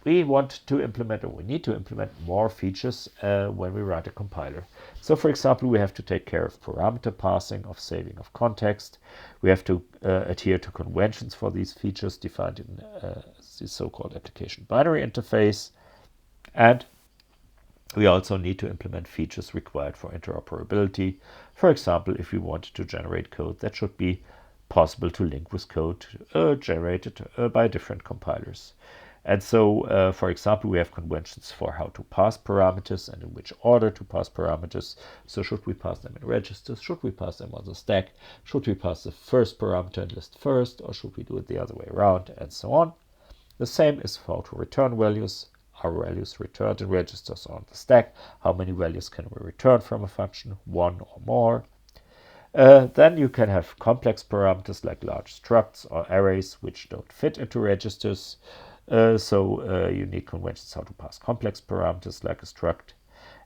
we want to implement, or we need to implement, more features when we write a compiler. So for example, we have to take care of parameter passing, of saving of context. We have to adhere to conventions for these features defined in the so-called application binary interface. And we also need to implement features required for interoperability. For example, if we wanted to generate code that should be possible to link with code generated by different compilers. And so, for example, we have conventions for how to pass parameters and in which order to pass parameters. So should we pass them in registers? Should we pass them on the stack? Should we pass the first parameter in list first? Or should we do it the other way around? And so on. The same is for how to return values. Are values returned in registers or on the stack? How many values can we return from a function? 1 or more. Then you can have complex parameters like large structs or arrays which don't fit into registers. So you need conventions how to pass complex parameters like a struct.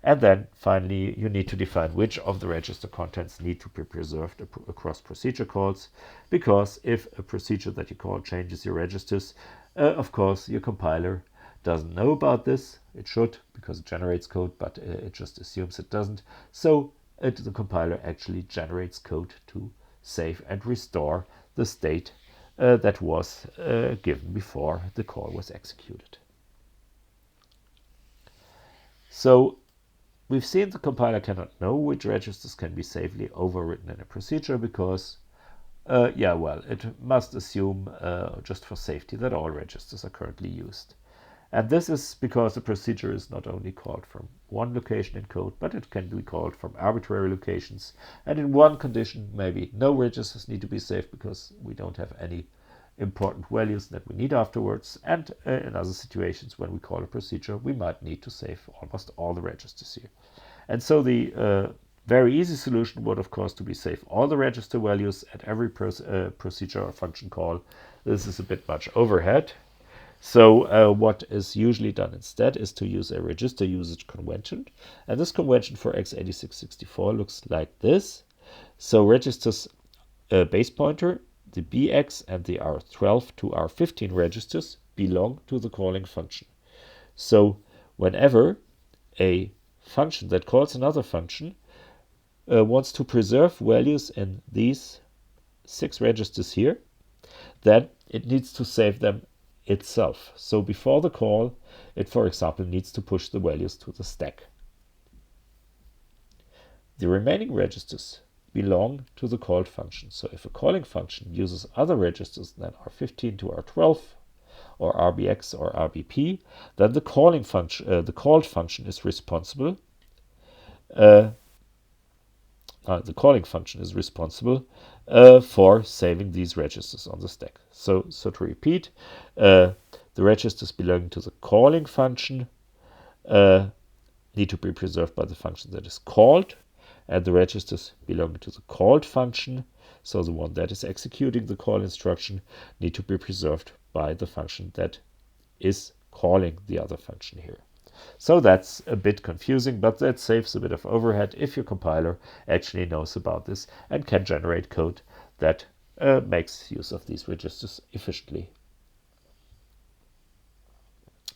And then finally, you need to define which of the register contents need to be preserved across procedure calls, because if a procedure that you call changes your registers, of course, your compiler doesn't know about this. It should, because it generates code, but it just assumes it doesn't. So the compiler actually generates code to save and restore the state that was given before the call was executed. So we've seen the compiler cannot know which registers can be safely overwritten in a procedure because, it must assume, just for safety, that all registers are currently used. And this is because the procedure is not only called from one location in code, but it can be called from arbitrary locations. And in one condition, maybe no registers need to be saved because we don't have any important values that we need afterwards. And in other situations, when we call a procedure, we might need to save almost all the registers here. And so the very easy solution would, of course, to be save all the register values at every procedure or function call. This is a bit much overhead. So what is usually done instead is to use a register usage convention. And this convention for x86-64 looks like this. So registers base pointer, the BX and the R12 to R15 registers belong to the calling function. So whenever a function that calls another function wants to preserve values in these 6 registers here, then it needs to save them itself. So before the call, it, for example, needs to push the values to the stack. The remaining registers belong to the called function. So if a calling function uses other registers than R15 to R12, or RBX or RBP, then the called function is responsible. The calling function is responsible for saving these registers on the stack. So to repeat, the registers belonging to the calling function need to be preserved by the function that is called, and the registers belonging to the called function, so the one that is executing the call instruction, need to be preserved by the function that is calling the other function here. So that's a bit confusing, but that saves a bit of overhead if your compiler actually knows about this and can generate code that makes use of these registers efficiently.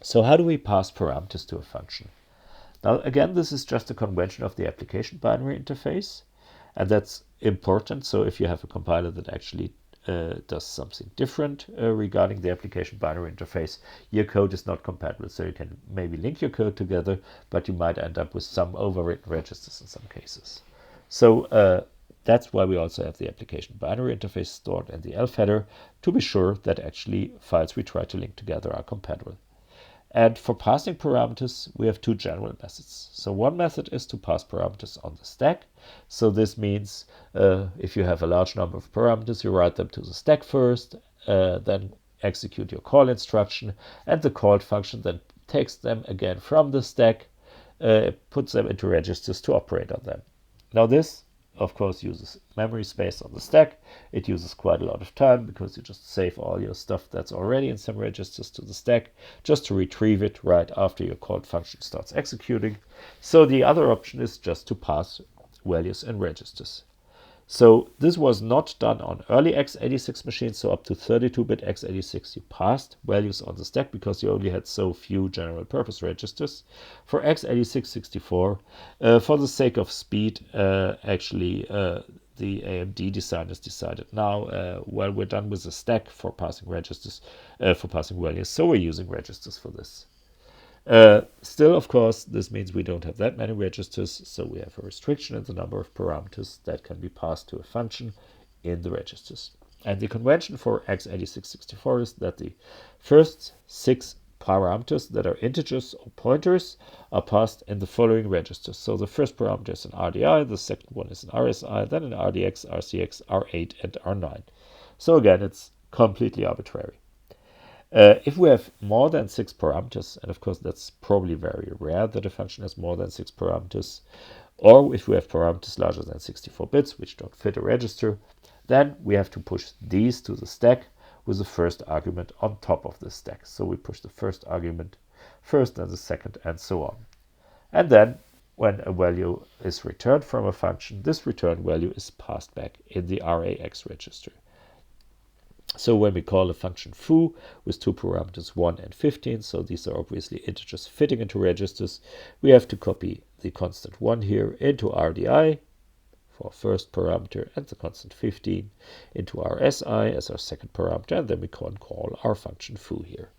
So how do we pass parameters to a function? Now again, this is just a convention of the application binary interface, and that's important. So if you have a compiler that actually does something different regarding the application binary interface, your code is not compatible. So you can maybe link your code together, but you might end up with some overwritten registers in some cases. So that's why we also have the application binary interface stored in the ELF header to be sure that actually files we try to link together are compatible. And for passing parameters, we have 2 general methods. So one method is to pass parameters on the stack. So this means if you have a large number of parameters, you write them to the stack first, then execute your call instruction, and the called function then takes them again from the stack, puts them into registers to operate on them. Now this, of course, uses memory space on the stack. It uses quite a lot of time because you just save all your stuff that's already in some registers to the stack just to retrieve it right after your called function starts executing. So the other option is just to pass values in registers. So this was not done on early x86 machines, so up to 32-bit x86 you passed values on the stack because you only had so few general purpose registers. For x86-64, for the sake of speed, actually the AMD designers decided now, well, we're done with the stack for passing registers, for passing values, so we're using registers for this. Still, of course, this means we don't have that many registers, so we have a restriction in the number of parameters that can be passed to a function in the registers. And the convention for x86-64 is that the first 6 parameters that are integers or pointers are passed in the following registers. So the first parameter is an RDI, the second one is an RSI, then an RDX, RCX, R8, and R9. So again, it's completely arbitrary. If we have more than 6 parameters, and of course that's probably very rare that a function has more than 6 parameters, or if we have parameters larger than 64 bits, which don't fit a register, then we have to push these to the stack with the first argument on top of the stack. So we push the first argument first, then the second, and so on. And then when a value is returned from a function, this return value is passed back in the RAX register. So when we call a function foo with 2 parameters 1 and 15, so these are obviously integers fitting into registers, we have to copy the constant 1 here into RDI for first parameter and the constant 15 into RSI as our second parameter, and then we can call our function foo here.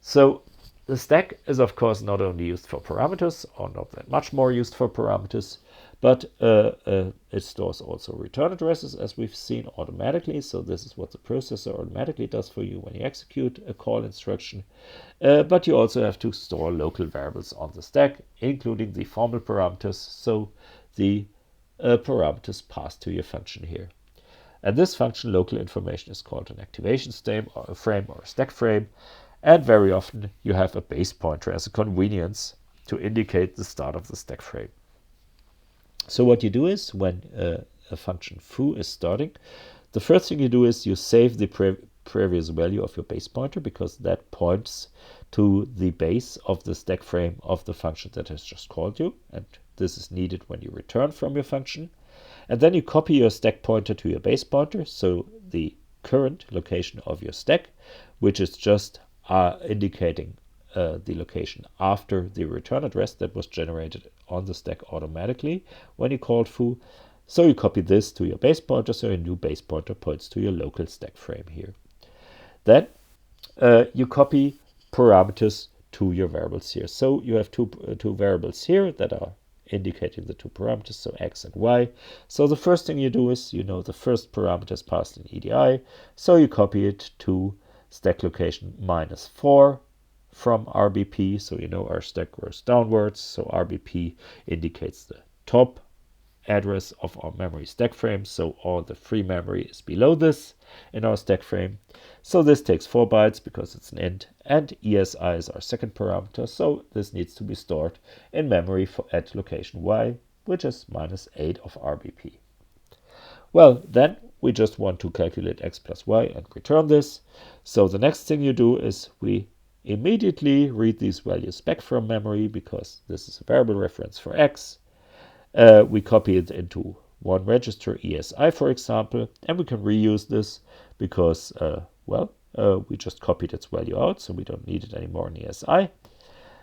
So the stack is of course not only used for parameters, or not that much more used for parameters, but it stores also return addresses, as we've seen, automatically. So this is what the processor automatically does for you when you execute a call instruction. But you also have to store local variables on the stack, including the formal parameters, so the parameters passed to your function here. And this function, local information, is called an activation frame or a stack frame. And very often you have a base pointer as a convenience to indicate the start of the stack frame. So what you do is, when a function foo is starting, the first thing you do is you save the previous value of your base pointer, because that points to the base of the stack frame of the function that has just called you. And this is needed when you return from your function. And then you copy your stack pointer to your base pointer, so the current location of your stack, which is just indicating the location after the return address that was generated on the stack automatically when you called foo. So you copy this to your base pointer, so your new base pointer points to your local stack frame here. Then you copy parameters to your variables here. So you have two variables here that are indicating the two parameters, so x and y. So the first thing you do is, the first parameter is passed in EDI, so you copy it to stack location -4 from RBP. So our stack goes downwards, so RBP indicates the top address of our memory stack frame, so all the free memory is below this in our stack frame. So this takes 4 bytes because it's an int, and ESI is our second parameter, so this needs to be stored in memory at location y, which is -8 of RBP. Well, then we just want to calculate x plus y and return this. So the next thing you do is we immediately read these values back from memory, because this is a variable reference for x. We copy it into one register, ESI, for example, and we can reuse this because, we just copied its value out, so we don't need it anymore in ESI.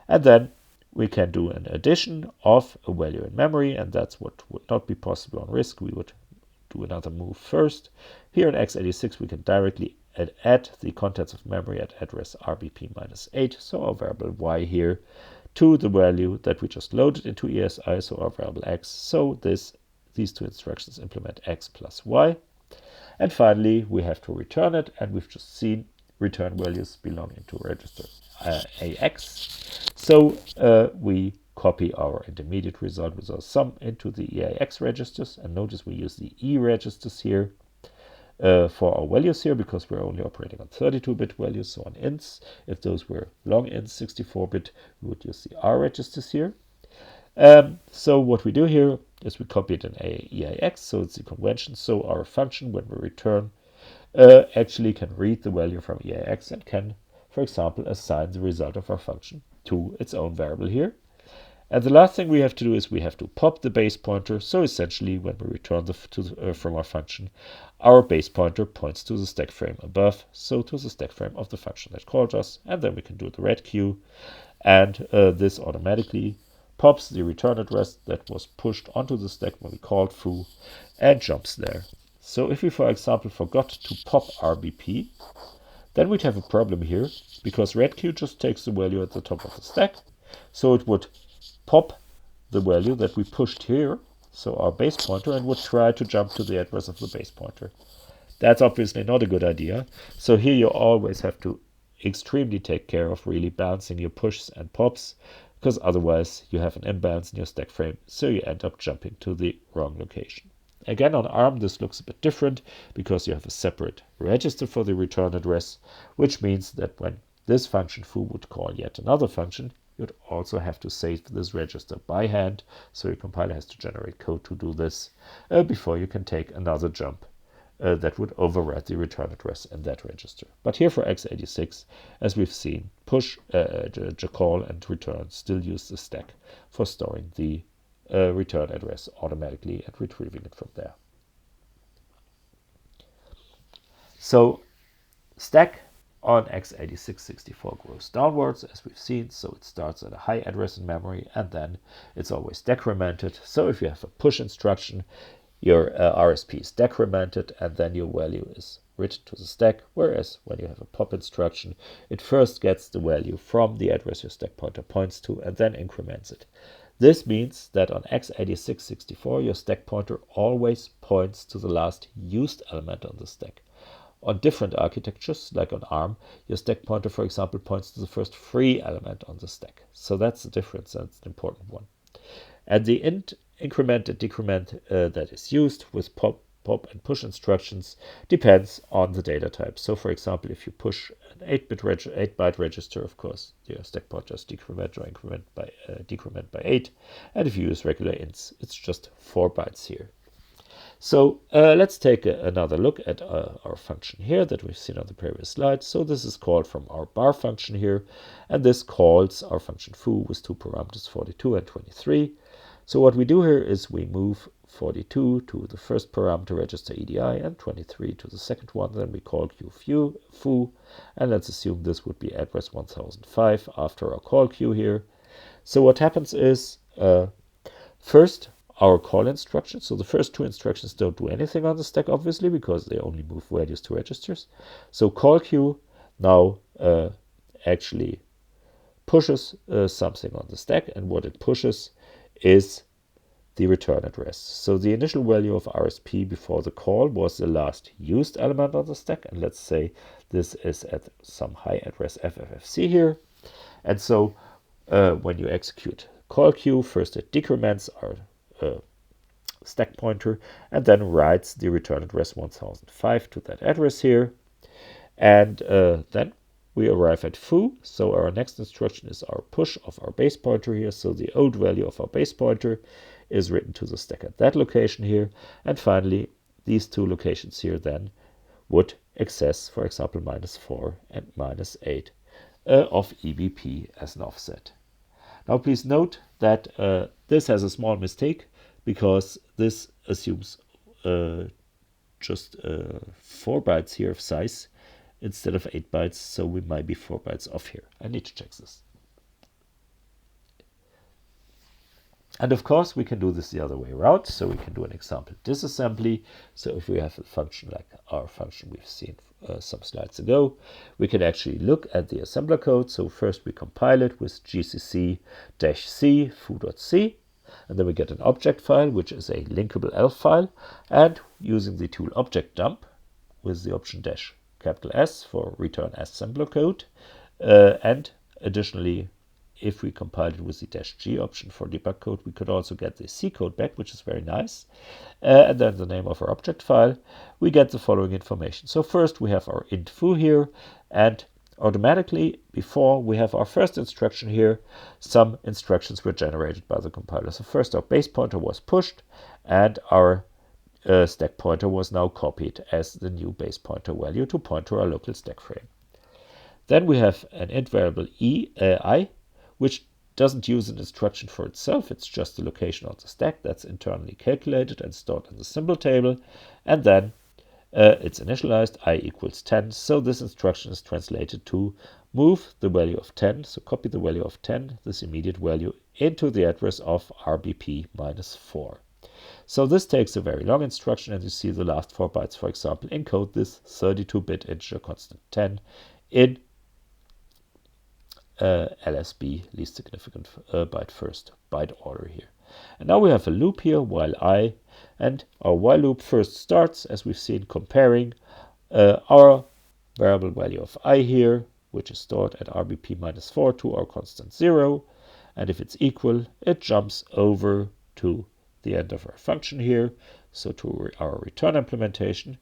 And then we can do an addition of a value in memory, and that's what would not be possible on RISC. We would do another move first. Here in x86, we can directly add the contents of memory at address RBP -8, so our variable y here, to the value that we just loaded into ESI, so our variable x. So these two instructions implement x plus y. And finally, we have to return it, and we've just seen return values belong into register AX. So we copy our intermediate result with our sum into the EAX registers, and notice we use the E registers here for our values here, because we're only operating on 32-bit values, so on ints. If those were long ints, 64-bit, we would use the R registers here. So what we do here is we copy it in EAX, so it's the convention. So our function, when we return, actually can read the value from EAX and can, for example, assign the result of our function to its own variable here. And the last thing we have to do is we have to pop the base pointer. So essentially, when we return from our function, our base pointer points to the stack frame above, so to the stack frame of the function that called us. And then we can do the red queue, and this automatically pops the return address that was pushed onto the stack when we called foo and jumps there. So if we, for example, forgot to pop RBP, then we'd have a problem here, because red queue just takes the value at the top of the stack. So it would pop the value that we pushed here, so our base pointer, and would try to jump to the address of the base pointer. That's obviously not a good idea. So here you always have to extremely take care of really balancing your pushes and pops, because otherwise you have an imbalance in your stack frame, so you end up jumping to the wrong location. Again, on ARM, this looks a bit different, because you have a separate register for the return address, which means that when this function foo would call yet another function, you'd also have to save this register by hand, so your compiler has to generate code to do this before you can take another jump that would overwrite the return address in that register. But here for x86, as we've seen, push, call, and return still use the stack for storing the return address automatically and retrieving it from there. So stack on x86-64 grows downwards, as we've seen. So it starts at a high address in memory, and then it's always decremented. So if you have a push instruction, your RSP is decremented, and then your value is written to the stack. Whereas when you have a pop instruction, it first gets the value from the address your stack pointer points to, and then increments it. This means that on x86-64 your stack pointer always points to the last used element on the stack. On different architectures, like on ARM, your stack pointer, for example, points to the first free element on the stack. So that's the difference, that's an important one. And the increment and decrement that is used with pop and push instructions depends on the data type. So for example, if you push an 8-byte register, of course, your stack pointer is decrement or decrement by 8. And if you use regular ints, it's just 4 bytes here. So let's take another look at our function here that we've seen on the previous slide. So this is called from our bar function here, and this calls our function foo with two parameters 42 and 23. So what we do here is we move 42 to the first parameter register EDI and 23 to the second one. Then we call queue foo, and let's assume this would be address 1005 after our call queue here. So what happens is first our call instructions. So the first two instructions don't do anything on the stack, obviously, because they only move values to registers. So call queue now actually pushes something on the stack, and what it pushes is the return address. So the initial value of RSP before the call was the last used element on the stack, and let's say this is at some high address FFFC here. And so when you execute call queue, first it decrements our stack pointer and then writes the return address 1005 to that address here, and then we arrive at foo. So our next instruction is our push of our base pointer here. So the old value of our base pointer is written to the stack at that location here, and finally these two locations here then would access, for example, -4 and -8 of EBP as an offset. Now please note that this has a small mistake, because this assumes just 4 bytes here of size instead of 8 bytes, so we might be 4 bytes off here. I need to check this. And of course we can do this the other way around, so we can do an example disassembly. So if we have a function like our function we've seen some slides ago, we can actually look at the assembler code. So first we compile it with gcc-c foo.c, and then we get an object file, which is a linkable ELF file, and using the tool object dump with the option -S for return assembler code, and additionally, if we compiled it with the -G option for debug code, we could also get the C code back, which is very nice. And then the name of our object file, we get the following information. So first we have our int foo here, and automatically, before we have our first instruction here, some instructions were generated by the compiler. So first our base pointer was pushed, and our stack pointer was now copied as the new base pointer value to point to our local stack frame. Then we have an int variable I, which doesn't use an instruction for itself. It's just the location on the stack that's internally calculated and stored in the symbol table. And then it's initialized, I equals 10. So this instruction is translated to move the value of 10. So copy the value of 10, this immediate value, into the address of RBP -4. So this takes a very long instruction, and you see the last 4 bytes, for example, encode this 32-bit integer constant 10 in LSB, least significant byte first byte order here. And now we have a loop here, while I, and our while loop first starts, as we've seen, comparing our variable value of I here, which is stored at RBP -4, to our constant 0. And if it's equal, it jumps over to the end of our function here, so to our return implementation,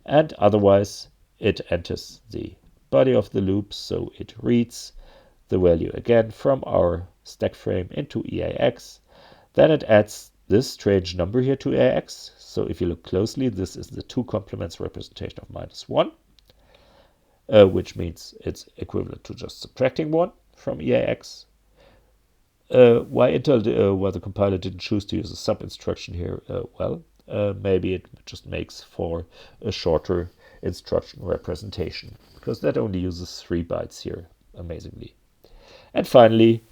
and otherwise it enters the body of the loop, so it reads the value again from our stack frame into EAX. Then it adds this strange number here to EAX. So if you look closely, this is the 2 complements representation of -1, which means it's equivalent to just subtracting 1 from EAX. Why the compiler didn't choose to use a sub instruction here? Maybe it just makes for a shorter instruction representation, because that only uses 3 bytes here, amazingly. And finally,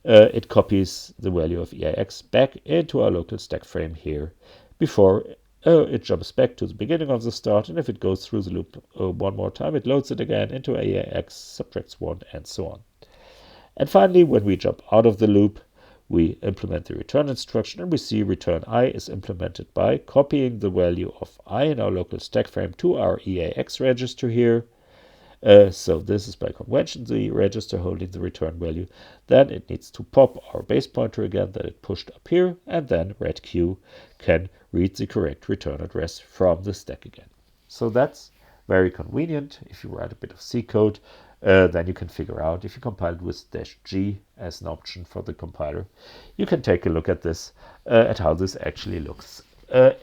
it copies the value of EAX back into our local stack frame here before it jumps back to the beginning of the start. And if it goes through the loop one more time, it loads it again into EAX, subtracts 1, and so on. And finally, when we jump out of the loop, we implement the return instruction, and we see return I is implemented by copying the value of I in our local stack frame to our EAX register here. So this is by convention the register holding the return value. Then it needs to pop our base pointer again that it pushed up here, and then redQ can read the correct return address from the stack again. So that's very convenient. If you write a bit of C code, then you can figure out if you compile it with -G as an option for the compiler. You can take a look at this, at how this actually looks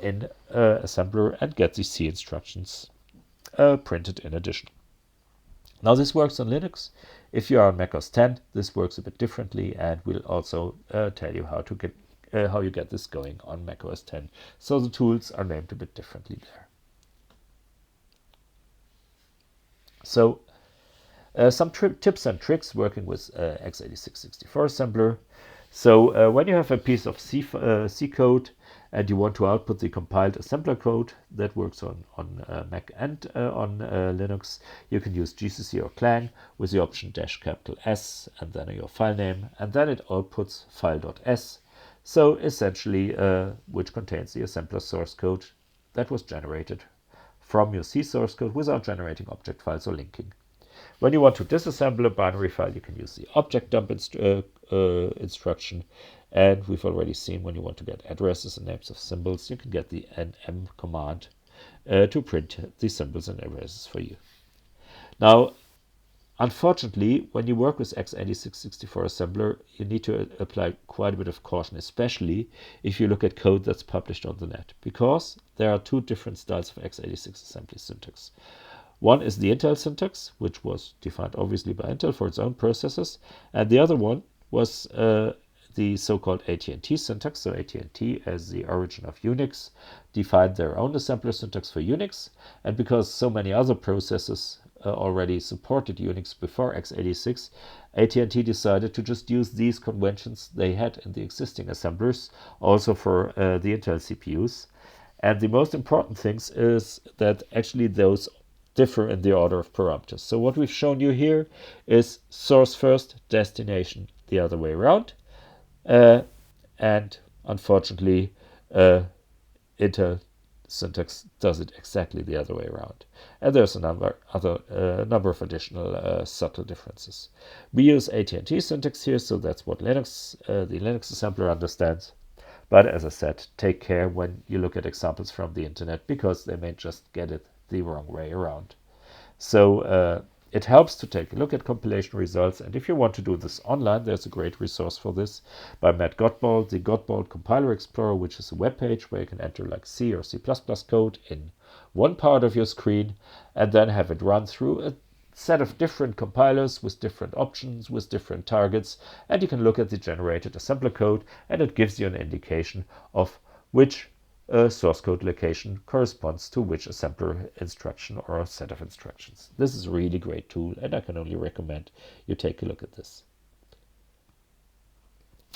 in assembler, and get the C instructions printed in addition. Now this works on Linux. If you are on Mac OS X, this works a bit differently, and we'll also tell you how to get how you get this going on Mac OS X. So the tools are named a bit differently there. So some tips and tricks working with x86-64 assembler. So when you have a piece of C code and you want to output the compiled assembler code that works on Mac and on Linux, you can use GCC or Clang with the option -S and then your file name, and then it outputs file.s. So essentially, which contains the assembler source code that was generated from your C source code without generating object files or linking. When you want to disassemble a binary file, you can use the object dump instruction. And we've already seen when you want to get addresses and names of symbols, you can get the nm command to print the symbols and addresses for you. Now, unfortunately, when you work with x86-64 assembler, you need to apply quite a bit of caution, especially if you look at code that's published on the net, because there are two different styles of x86 assembly syntax. One is the Intel syntax, which was defined obviously by Intel for its own processors, and the other one was the so-called AT&T syntax. So AT&T, as the origin of Unix, defined their own assembler syntax for Unix, and because so many other processors already supported Unix before x86, AT&T decided to just use these conventions they had in the existing assemblers also for the Intel CPUs. And the most important things is that actually those differ in the order of parameters. So what we've shown you here is source first, destination the other way around. And unfortunately, Intel syntax does it exactly the other way around. And there's a number of additional subtle differences. We use AT&T syntax here, so that's what Linux, the Linux assembler understands. But as I said, take care when you look at examples from the internet, because they may just get it the wrong way around. So it helps to take a look at compilation results, and if you want to do this online, there's a great resource for this by Matt Gottbald, the Gottbald Compiler Explorer, which is a web page where you can enter like C or C++ code in one part of your screen and then have it run through a set of different compilers with different options, with different targets, and you can look at the generated assembler code, and it gives you an indication of which source code location corresponds to which assembler instruction or a set of instructions. This is a really great tool, and I can only recommend you take a look at this.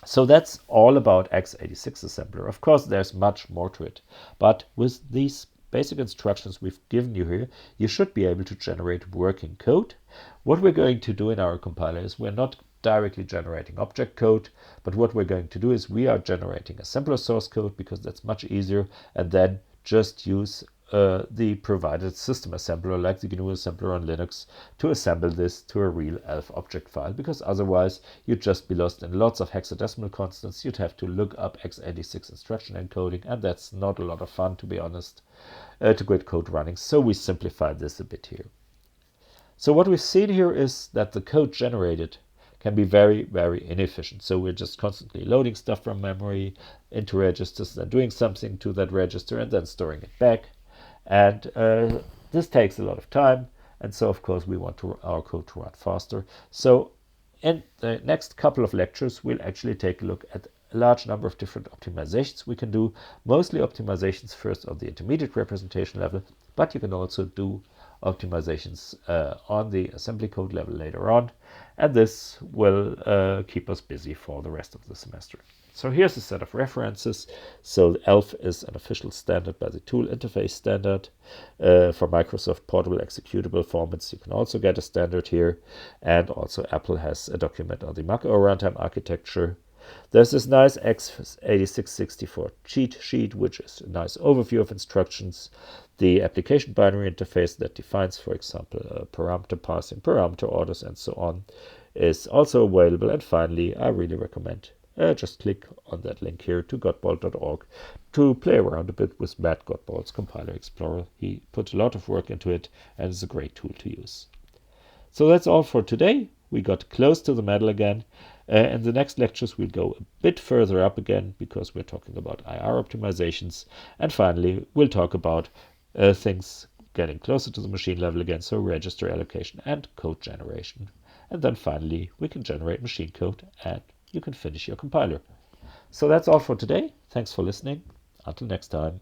So that's all about x86 assembler. Of course, there's much more to it, but with these basic instructions we've given you here, you should be able to generate working code. What we're going to do in our compiler is we're not directly generating object code, but what we're going to do is we are generating assembler source code, because that's much easier, and then just use the provided system assembler like the GNU assembler on Linux to assemble this to a real ELF object file, because otherwise you'd just be lost in lots of hexadecimal constants. You'd have to look up x86 instruction encoding, and that's not a lot of fun, to be honest, to get code running. So we simplified this a bit here. So what we've seen here is that the code generated can be very, very inefficient. So we're just constantly loading stuff from memory into registers, then doing something to that register, and then storing it back. And this takes a lot of time. And so, of course, we want our code to run faster. So in the next couple of lectures, we'll actually take a look at a large number of different optimizations we can do. Mostly optimizations first on the intermediate representation level, but you can also do optimizations on the assembly code level later on, and this will keep us busy for the rest of the semester. So here's a set of references. So ELF is an official standard by the Tool Interface Standard. For Microsoft Portable Executable Formats, you can also get a standard here, and also Apple has a document on the Mach-O runtime architecture. There's this nice x86-64 cheat sheet, which is a nice overview of instructions. The application binary interface that defines, for example, parameter passing, parameter orders, and so on, is also available. And finally, I really recommend just click on that link here to godbolt.org to play around a bit with Matt Godbolt's Compiler Explorer. He put a lot of work into it and it's a great tool to use. So that's all for today. We got close to the medal again. In the next lectures, we'll go a bit further up again because we're talking about IR optimizations. And finally, we'll talk about things getting closer to the machine level again, so register allocation and code generation. And then finally, we can generate machine code and you can finish your compiler. So that's all for today. Thanks for listening. Until next time.